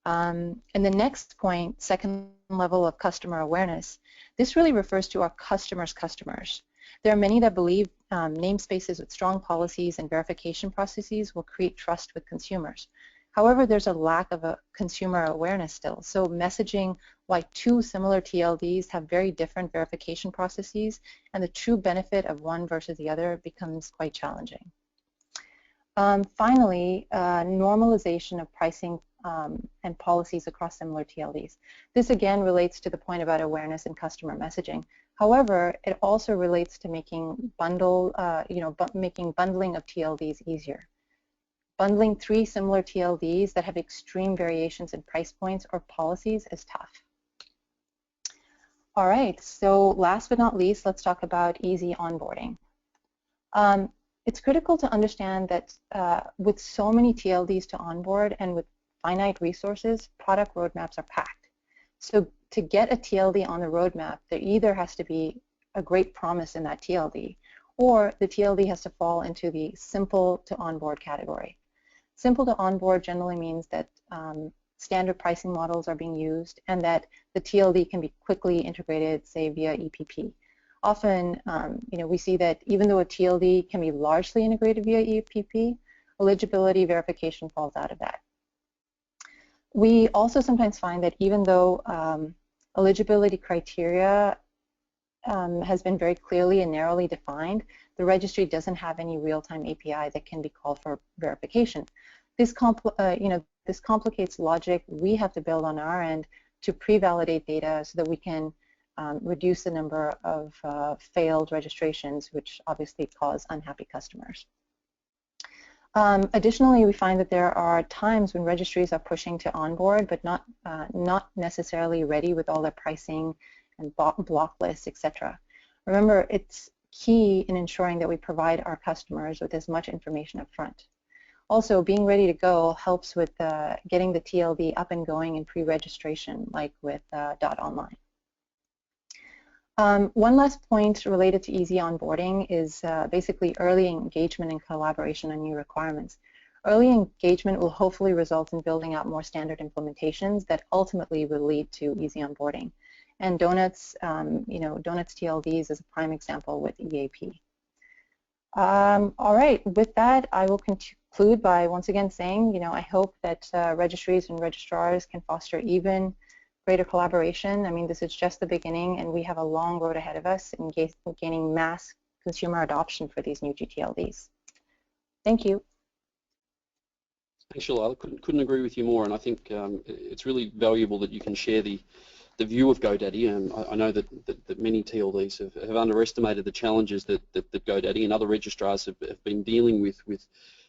[SPEAKER 6] And the next point, second level of customer awareness, this really refers to our customers' customers. There are many that believe namespaces with strong policies and verification processes will create trust with consumers. However, there's a lack of a consumer awareness still, so messaging why two similar TLDs have very different verification processes and the true benefit of one versus the other becomes quite challenging. Finally, normalization of pricing and policies across similar TLDs. This again relates to the point about awareness and customer messaging. However, it also relates to making bundling of TLDs easier. Bundling three similar TLDs that have extreme variations in price points or policies is tough. All right, so last but not least, let's talk about easy onboarding. It's critical to understand that with so many TLDs to onboard and with finite resources, product roadmaps are packed. So to get a TLD on the roadmap, there either has to be a great promise in that TLD, or the TLD has to fall into the simple to onboard category. Simple to onboard generally means that standard pricing models are being used and that the TLD can be quickly integrated, say, via EPP. Often, we see that even though a TLD can be largely integrated via EPP, eligibility verification falls out of that. We also sometimes find that even though eligibility criteria has been very clearly and narrowly defined, the registry doesn't have any real-time API that can be called for verification. This complicates logic we have to build on our end to pre-validate data so that we can reduce the number of failed registrations, which obviously cause unhappy customers. Additionally, we find that there are times when registries are pushing to onboard, but not necessarily ready with all their pricing and block lists, etc. Remember, it's key in ensuring that we provide our customers with as much information up front. Also, being ready to go helps with getting the TLD up and going in pre-registration, like with .online. One last point related to easy onboarding is basically early engagement and collaboration on new requirements. Early engagement will hopefully result in building out more standard implementations that ultimately will lead to easy onboarding. And Donuts, Donuts TLDs is a prime example with EAP. All right, with that, I will conclude by once again saying, I hope that registries and registrars can foster even greater collaboration. I mean, this is just the beginning, and we have a long road ahead of us in gaining mass consumer adoption for these new GTLDs. Thank you.
[SPEAKER 1] Thanks, Shelialla. Couldn't agree with you more, and I think it's really valuable that you can share the view of GoDaddy. I know that many TLDs have underestimated the challenges that GoDaddy and other registrars have been dealing with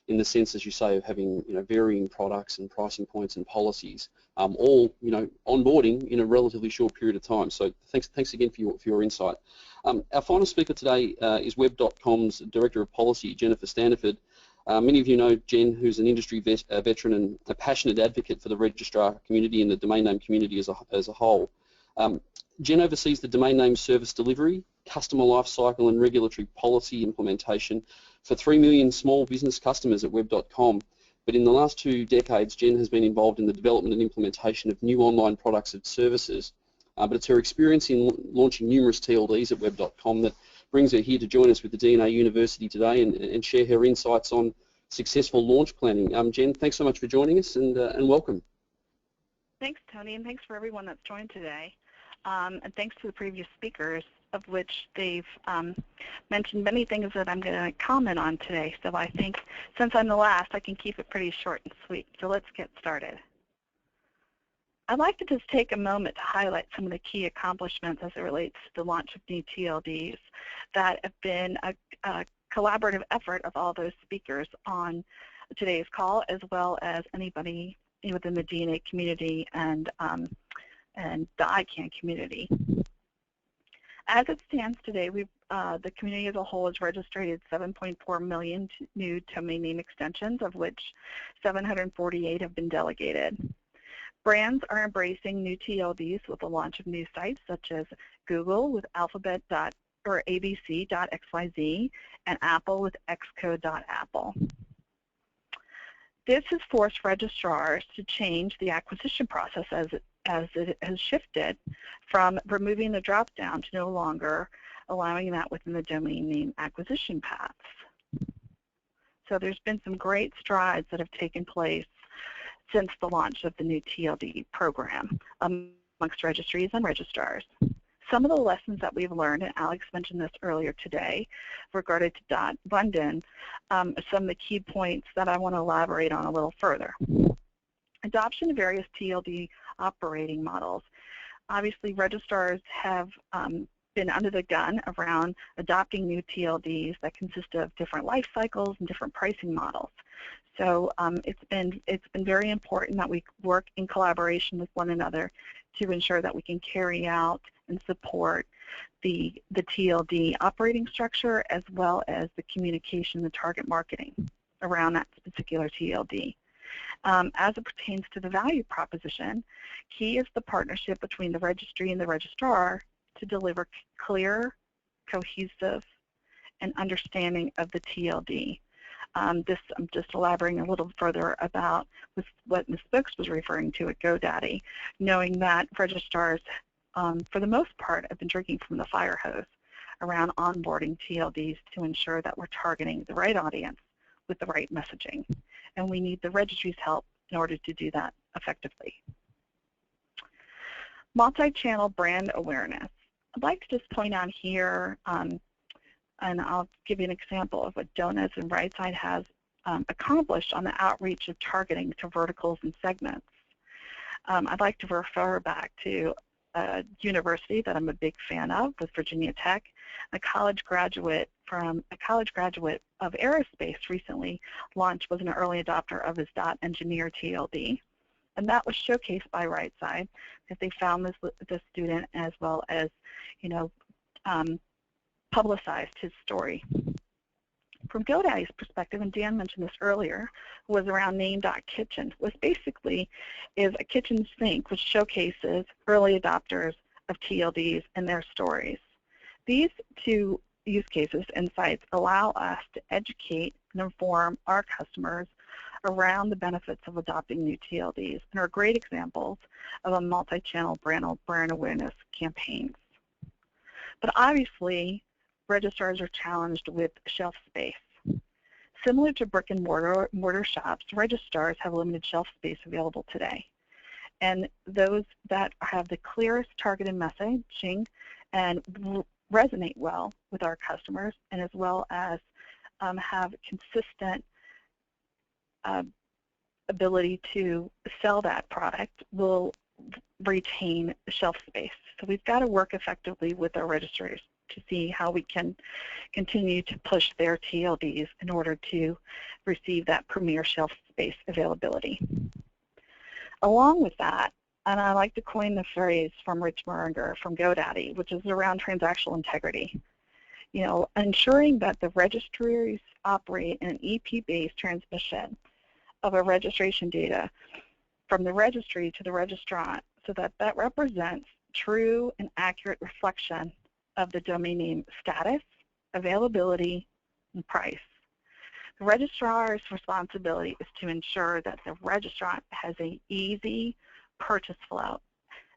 [SPEAKER 1] in the sense, as you say, of having varying products and pricing points and policies, all onboarding in a relatively short period of time. So thanks again for your insight. Our final speaker today is Web.com's Director of Policy, Jennifer Standiford. Many of you know Jen, who's an industry veteran and a passionate advocate for the registrar community and the domain name community as a whole. Jen oversees the domain name service delivery, customer lifecycle and regulatory policy implementation for 3 million small business customers at Web.com. But in the last 2 decades, Jen has been involved in the development and implementation of new online products and services. But it's her experience in launching numerous TLDs at Web.com that brings her here to join us with the DNA University today and share her insights on successful launch planning. Jen, thanks so much for joining us and welcome.
[SPEAKER 7] Thanks, Tony, and thanks for everyone that's joined today. And thanks to the previous speakers, of which they've mentioned many things that I'm going to comment on today. So I think since I'm the last, I can keep it pretty short and sweet. So let's get started. I'd like to just take a moment to highlight some of the key accomplishments as it relates to the launch of new TLDs that have been a collaborative effort of all those speakers on today's call, as well as anybody within the DNA community and the ICANN community. As it stands today, the community as a whole has registered 7.4 million new domain name extensions, of which 748 have been delegated. Brands are embracing new TLDs with the launch of new sites such as Google with abc.xyz and Apple with xcode.apple. This has forced registrars to change the acquisition process as it has shifted from removing the drop-down to no longer allowing that within the domain name acquisition paths. So there's been some great strides that have taken place since the launch of the new TLD program amongst registries and registrars. Some of the lessons that we've learned, and Alex mentioned this earlier today, regarding to London, some of the key points that I want to elaborate on a little further. Adoption of various TLD operating models. Obviously, registrars have been under the gun around adopting new TLDs that consist of different life cycles and different pricing models. So it's been very important that we work in collaboration with one another to ensure that we can carry out and support the TLD operating structure, as well as the communication, the target marketing around that particular TLD. As it pertains to the value proposition, key is the partnership between the registry and the registrar to deliver clear, cohesive, and understanding of the TLD. I'm just elaborating a little further about what Ms. Stokes was referring to at GoDaddy, knowing that registrars, for the most part, have been drinking from the fire hose around onboarding TLDs to ensure that we're targeting the right audience with the right messaging. And we need the registry's help in order to do that effectively. Multi-channel brand awareness. I'd like to just point out here, and I'll give you an example of what Donuts and Rightside has accomplished on the outreach of targeting to verticals and segments. I'd like to refer back to a university that I'm a big fan of, with Virginia Tech. A college graduate of aerospace recently was an early adopter of his .engineer TLD, and that was showcased by RightSide because they found this student, as well as, publicized his story. From GoDaddy's perspective, and Dan mentioned this earlier, was around name.kitchen, was basically is a kitchen sink which showcases early adopters of TLDs and their stories. These two use cases and sites allow us to educate and inform our customers around the benefits of adopting new TLDs, and are great examples of a multi-channel brand awareness campaigns. But obviously, registrars are challenged with shelf space. Similar to brick and mortar shops, registrars have limited shelf space available today. And those that have the clearest targeted messaging and resonate well with our customers, and as well as have consistent ability to sell that product, will retain shelf space. So we've got to work effectively with our registrars to see how we can continue to push their TLDs in order to receive that premier shelf space availability. Along with that, and I like to coin the phrase from Rich Muringer from GoDaddy, which is around transactional integrity. Ensuring that the registries operate in an EP-based transmission of a registration data from the registry to the registrant, so that that represents true and accurate reflection of the domain name status, availability, and price. The registrar's responsibility is to ensure that the registrant has an easy purchase flow.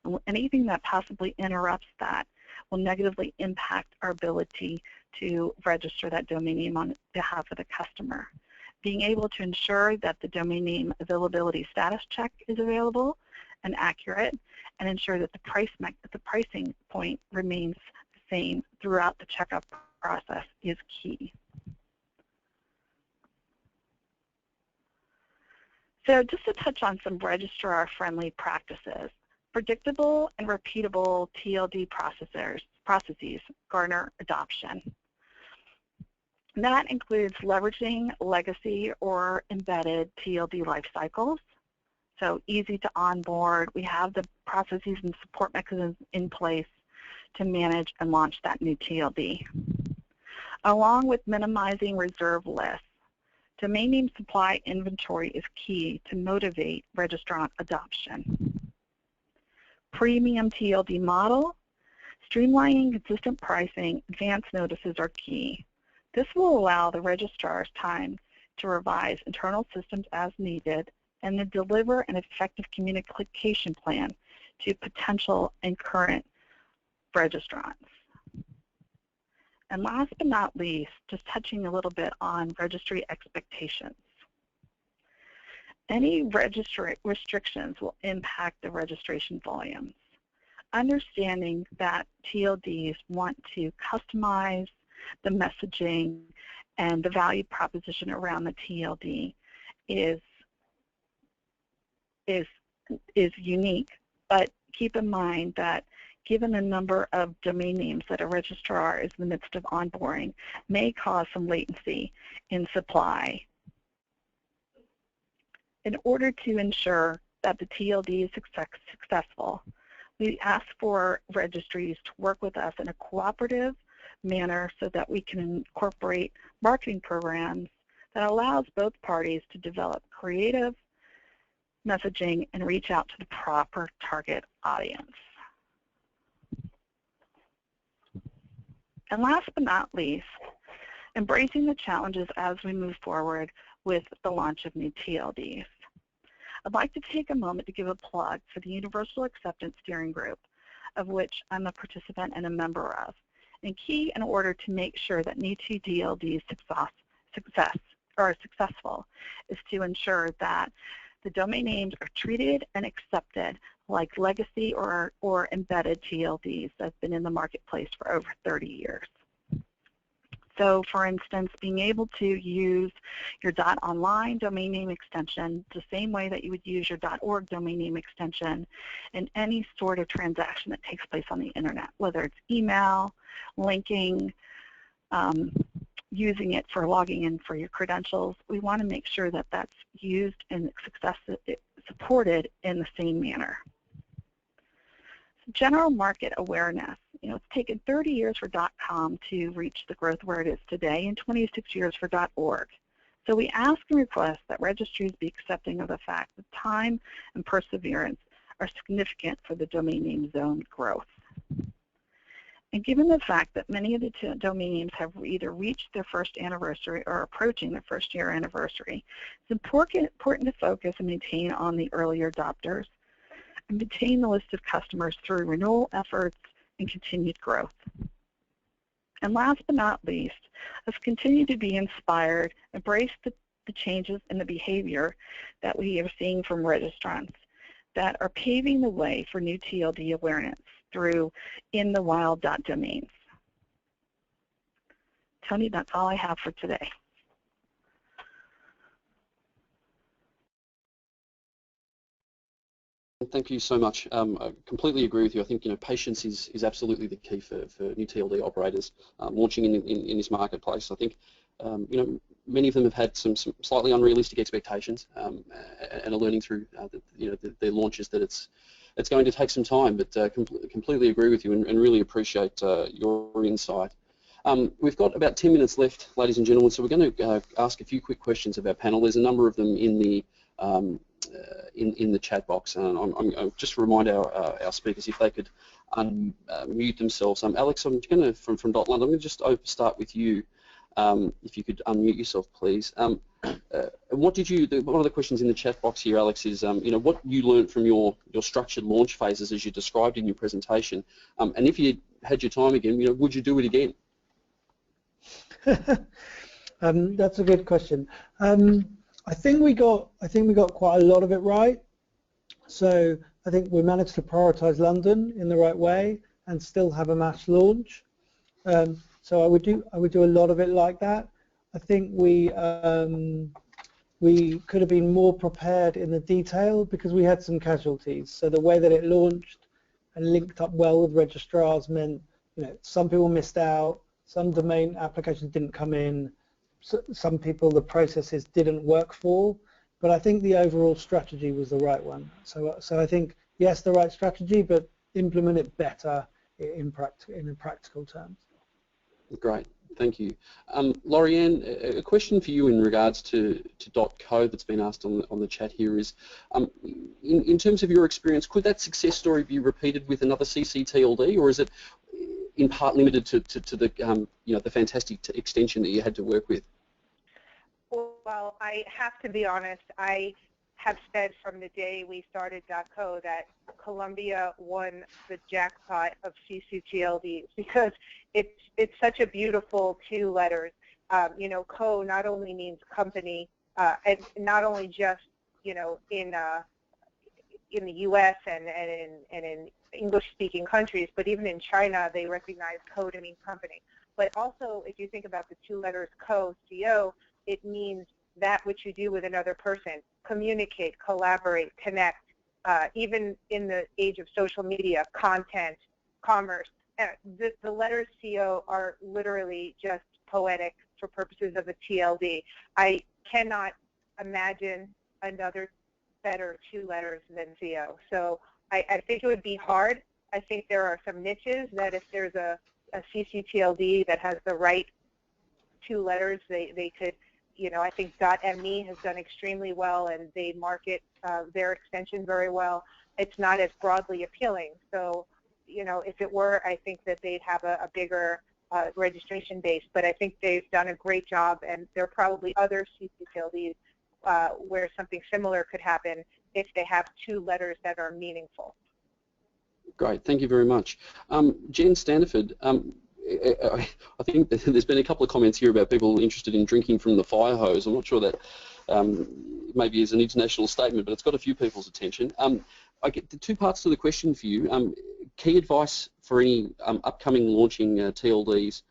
[SPEAKER 7] And anything that possibly interrupts that will negatively impact our ability to register that domain name on behalf of the customer. Being able to ensure that the domain name availability status check is available and accurate, and ensure that the pricing point remains the same throughout the checkout process is key. So just to touch on some registrar-friendly practices, predictable and repeatable TLD processes garner adoption. And that includes leveraging legacy or embedded TLD lifecycles. So easy to onboard. We have the processes and support mechanisms in place to manage and launch that new TLD. Along with minimizing reserve lists, domain name supply inventory is key to motivate registrant adoption. Premium TLD model, streamlining consistent pricing, advance notices are key. This will allow the registrar's time to revise internal systems as needed and to deliver an effective communication plan to potential and current registrants. And last but not least, just touching a little bit on registry expectations. Any registry restrictions will impact the registration volumes. Understanding that TLDs want to customize the messaging and the value proposition around the TLD is unique, but keep in mind that given the number of domain names that a registrar is in the midst of onboarding may cause some latency in supply. In order to ensure that the TLD is successful, we ask for registries to work with us in a cooperative manner so that we can incorporate marketing programs that allows both parties to develop creative messaging and reach out to the proper target audience. And last but not least, embracing the challenges as we move forward with the launch of new TLDs. I'd like to take a moment to give a plug for the Universal Acceptance Steering Group, of which I'm a participant and a member of. And key in order to make sure that new TLDs are successful is to ensure that the domain names are treated and accepted like legacy or embedded TLDs that have been in the marketplace for over 30 years. So, for instance, being able to use your .online domain name extension the same way that you would use your .org domain name extension in any sort of transaction that takes place on the internet, whether it's email, linking, using it for logging in for your credentials. We want to make sure that that's used and supported in the same manner. General market awareness. It's taken 30 years for .com to reach the growth where it is today and 26 years for .org. So we ask and request that registries be accepting of the fact that time and perseverance are significant for the domain name zone growth. And given the fact that many of the domain names have either reached their first anniversary or approaching their first year anniversary, it's important to focus and maintain on the earlier adopters and maintain the list of customers through renewal efforts and continued growth. And last but not least, let's continue to be inspired, embrace the changes in the behavior that we are seeing from registrants that are paving the way for new TLD awareness through inthewild.domains. Tony, that's all I have for today.
[SPEAKER 1] Thank you so much. I completely agree with you. I think patience is absolutely the key for new TLD operators launching in this marketplace. I think many of them have had some slightly unrealistic expectations and are learning through their launches that it's going to take some time. But completely agree with you and really appreciate your insight. We've got about 10 minutes left, ladies and gentlemen. So we're going to ask a few quick questions of our panel. There's a number of them in the chat box, and I'll just remind our speakers if they could unmute themselves. Alex, I'm going to from London. I'm going to just start with you. If you could unmute yourself, please. What did you? One of the questions in the chat box here, Alex, is what you learned from your structured launch phases as you described in your presentation, and if you had your time again, would you do it again?
[SPEAKER 2] That's a good question. I think we got quite a lot of it right. So I think we managed to prioritize London in the right way and still have a mass launch. So I would do a lot of it like that. I think we could have been more prepared in the detail because we had some casualties. So the way that it launched and linked up well with registrars meant some people missed out, some domain applications didn't come in. Some people the processes didn't work for, but I think the overall strategy was the right one. So I think yes, the right strategy, but implement it better in practical terms. Great,
[SPEAKER 1] thank you. Lorianne, a question for you in regards to .co that's been asked on the chat here is, in terms of your experience, could that success story be repeated with another CCTLD, or is it in part limited to the the fantastic extension that you had to work with?
[SPEAKER 5] Well, I have to be honest. I have said from the day we started .co that Columbia won the jackpot of CCTLDs because it's such a beautiful two letters. Co not only means company, and not only just in the U.S. and in English-speaking countries, but even in China, they recognize co to mean company. But also, if you think about the two letters co, C-O, it means that which you do with another person, communicate, collaborate, connect, even in the age of social media, content, commerce. The letters CO are literally just poetic for purposes of a TLD. I cannot imagine another better two letters than CO. So I think it would be hard. I think there are some niches that if there's a CCTLD that has the right two letters, they could, I think .me has done extremely well and they market their extension very well. It's not as broadly appealing. So, if it were, I think that they'd have a bigger registration base. But I think they've done a great job, and there are probably other CCTLDs where something similar could happen if they have two letters that are meaningful.
[SPEAKER 1] Great, thank you very much. Jen Standiford, I think there's been a couple of comments here about people interested in drinking from the fire hose. I'm not sure that maybe is an international statement, but it's got a few people's attention. I get the two parts to the question for you. Key advice for any upcoming launching TLDs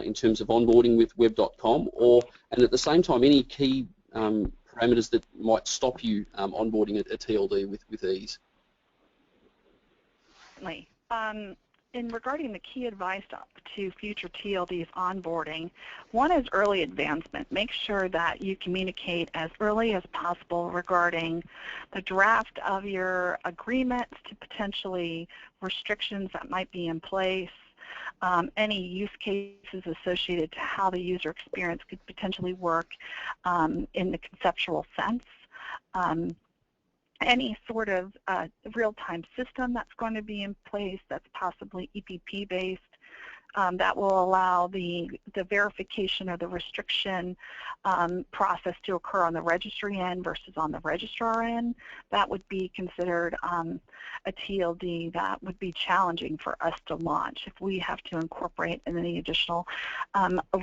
[SPEAKER 1] in terms of onboarding with web.com, and at the same time any key parameters that might stop you onboarding a TLD with ease?
[SPEAKER 7] Certainly. In regarding the key advice to future TLDs onboarding, one is early advancement. Make sure that you communicate as early as possible regarding the draft of your agreements to potentially restrictions that might be in place, any use cases associated to how the user experience could potentially work in the conceptual sense. Any sort of real-time system that's going to be in place that's possibly EPP-based that will allow the verification or the restriction process to occur on the registry end versus on the registrar end. That would be considered a TLD that would be challenging for us to launch if we have to incorporate any additional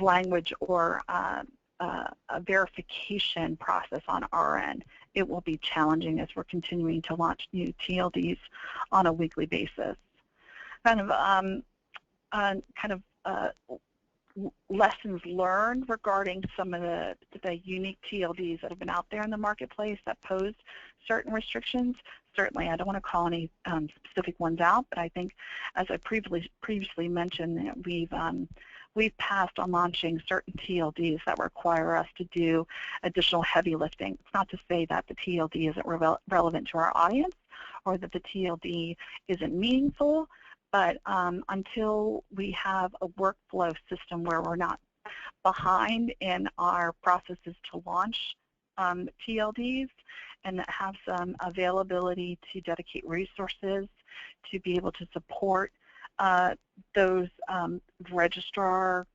[SPEAKER 7] language or a verification process on our end. It will be challenging as we're continuing to launch new TLDs on a weekly basis. Lessons learned regarding some of the unique TLDs that have been out there in the marketplace that pose certain restrictions. Certainly, I don't want to call any specific ones out, but I think, as I previously mentioned, we've passed on launching certain TLDs that require us to do additional heavy lifting. It's not to say that the TLD isn't relevant to our audience or that the TLD isn't meaningful, but until we have a workflow system where we're not behind in our processes to launch TLDs and that have some availability to dedicate resources to be able to support those registrar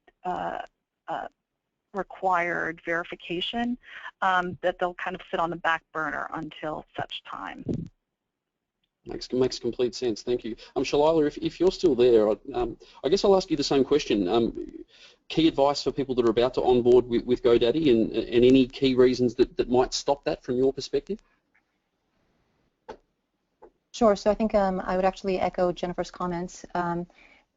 [SPEAKER 7] required verification, that they'll kind of sit on the back burner until such time.
[SPEAKER 1] Makes complete sense. Thank you. Shelialla, if you're still there, I guess I'll ask you the same question. Key advice for people that are about to onboard with GoDaddy, and any key reasons that might stop that from your perspective?
[SPEAKER 6] Sure. So I think I would actually echo Jennifer's comments.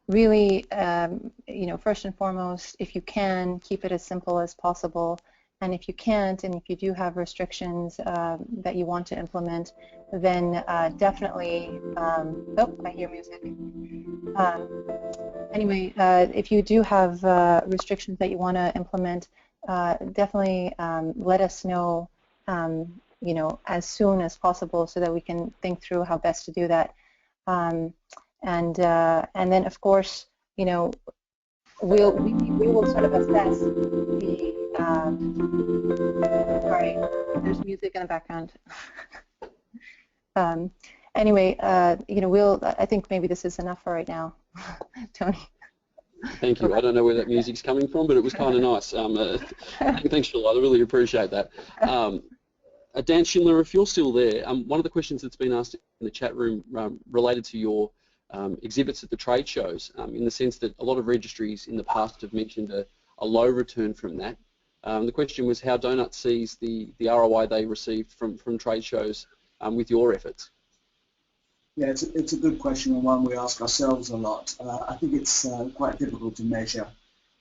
[SPEAKER 6] Really, first and foremost, if you can, keep it as simple as possible. And if you can't, and if you do have restrictions that you want to implement, then definitely, oh, I hear music. Anyway, if you do have restrictions that you want to implement, definitely let us know, as soon as possible so that we can think through how best to do that. And then, of course, we will sort of assess the. Sorry, there's music in the background. Anyway, I think maybe this is enough for right now, Tony.
[SPEAKER 1] Thank you. I don't know where that music's coming from, but it was kind of nice. Thanks, Phil. I really appreciate that. Dan Schindler, if you're still there, one of the questions that's been asked in the chat room related to your exhibits at the trade shows, in the sense that a lot of registries in the past have mentioned a low return from that. The question was how Donut sees the ROI they received from trade shows with your efforts.
[SPEAKER 4] Yeah, it's a good question, and one we ask ourselves a lot. I think it's quite difficult to measure.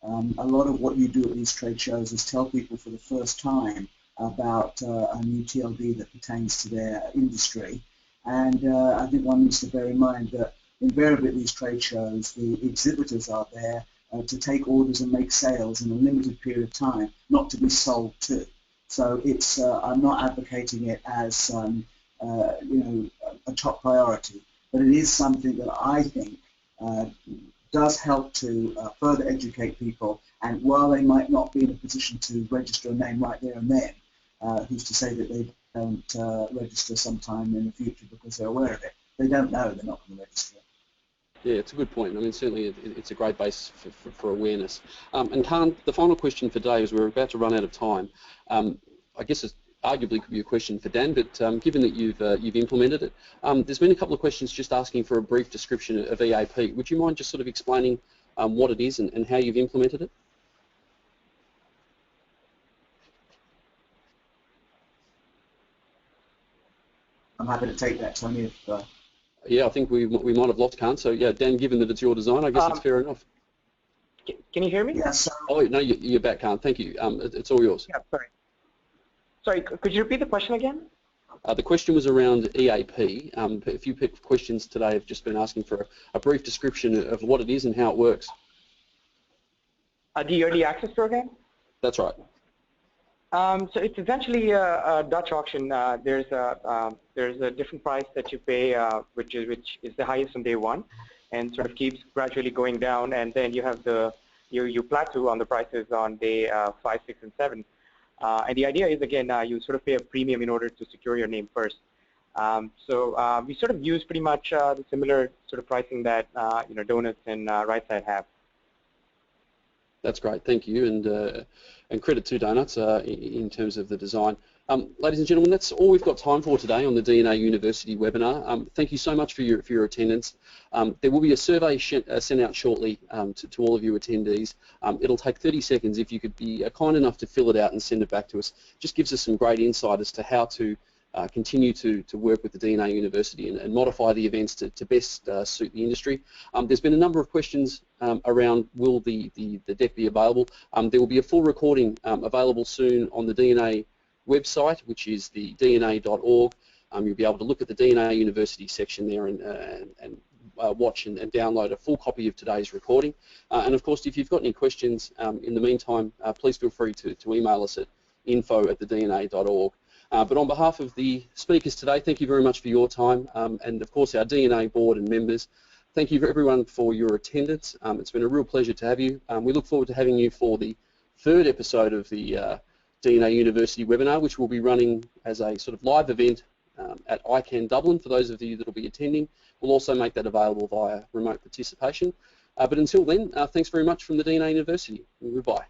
[SPEAKER 4] A lot of what you do at these trade shows is tell people for the first time about a new TLD that pertains to their industry. And I think one needs to bear in mind that invariably at these trade shows, the exhibitors are there to take orders and make sales in a limited period of time, not to be sold to. So it's I'm not advocating it as a top priority, but it is something that I think does help to further educate people. And while they might not be in a position to register a name right there and then, who's to say that they don't register sometime in the future because they're aware of it? They don't know they're not going to register.
[SPEAKER 1] Yeah, it's a good point. I mean, certainly it's a great base for awareness. And Karn, the final question for today, as we're about to run out of time, I guess it arguably could be a question for Dan, but given that you've implemented it, there's been a couple of questions just asking for a brief description of EAP. Would you mind just sort of explaining what it is and how you've implemented it?
[SPEAKER 4] I'm happy to take that, Tony.
[SPEAKER 1] Yeah, I think we might have lost Karn. So yeah, Dan, given that it's your design, I guess it's fair enough.
[SPEAKER 3] Can you hear me?
[SPEAKER 4] Yes.
[SPEAKER 1] Oh, no, you're back, Karn. Thank you. It's all yours.
[SPEAKER 3] Yeah, sorry. Sorry, could you repeat the question again?
[SPEAKER 1] The question was around EAP. A few questions today have just been asking for a brief description of what it is and how it works.
[SPEAKER 3] The Early Access Program?
[SPEAKER 1] That's right.
[SPEAKER 3] So it's essentially a Dutch auction. There's a different price that you pay, which is the highest on day one, and sort of keeps gradually going down. And then you have you plateau on the prices on day 5, 6, and 7. And the idea is, again, you sort of pay a premium in order to secure your name first. So we sort of use pretty much the similar sort of pricing that Donuts and RightSide have.
[SPEAKER 1] That's great, thank you, and credit to Donuts in terms of the design. Ladies and gentlemen, that's all we've got time for today on the DNA University webinar. Thank you so much for your attendance. There will be a survey sent out shortly to all of you attendees. It'll take 30 seconds. If you could be kind enough to fill it out and send it back to us, just gives us some great insight as to how to continue to work with the DNA University and modify the events to best suit the industry. There's been a number of questions around will the deck be available. There will be a full recording available soon on the DNA website, which is the dna.org. You'll be able to look at the DNA University section there and watch and download a full copy of today's recording. And of course, if you've got any questions in the meantime, please feel free to email us at info@thedna.org. But on behalf of the speakers today, thank you very much for your time, and of course our DNA board and members. Thank you everyone for your attendance. It's been a real pleasure to have you. We look forward to having you for the 3rd episode of the DNA University webinar, which will be running as a sort of live event at ICANN Dublin for those of you that will be attending. We'll also make that available via remote participation. But until then, thanks very much from the DNA University. Goodbye.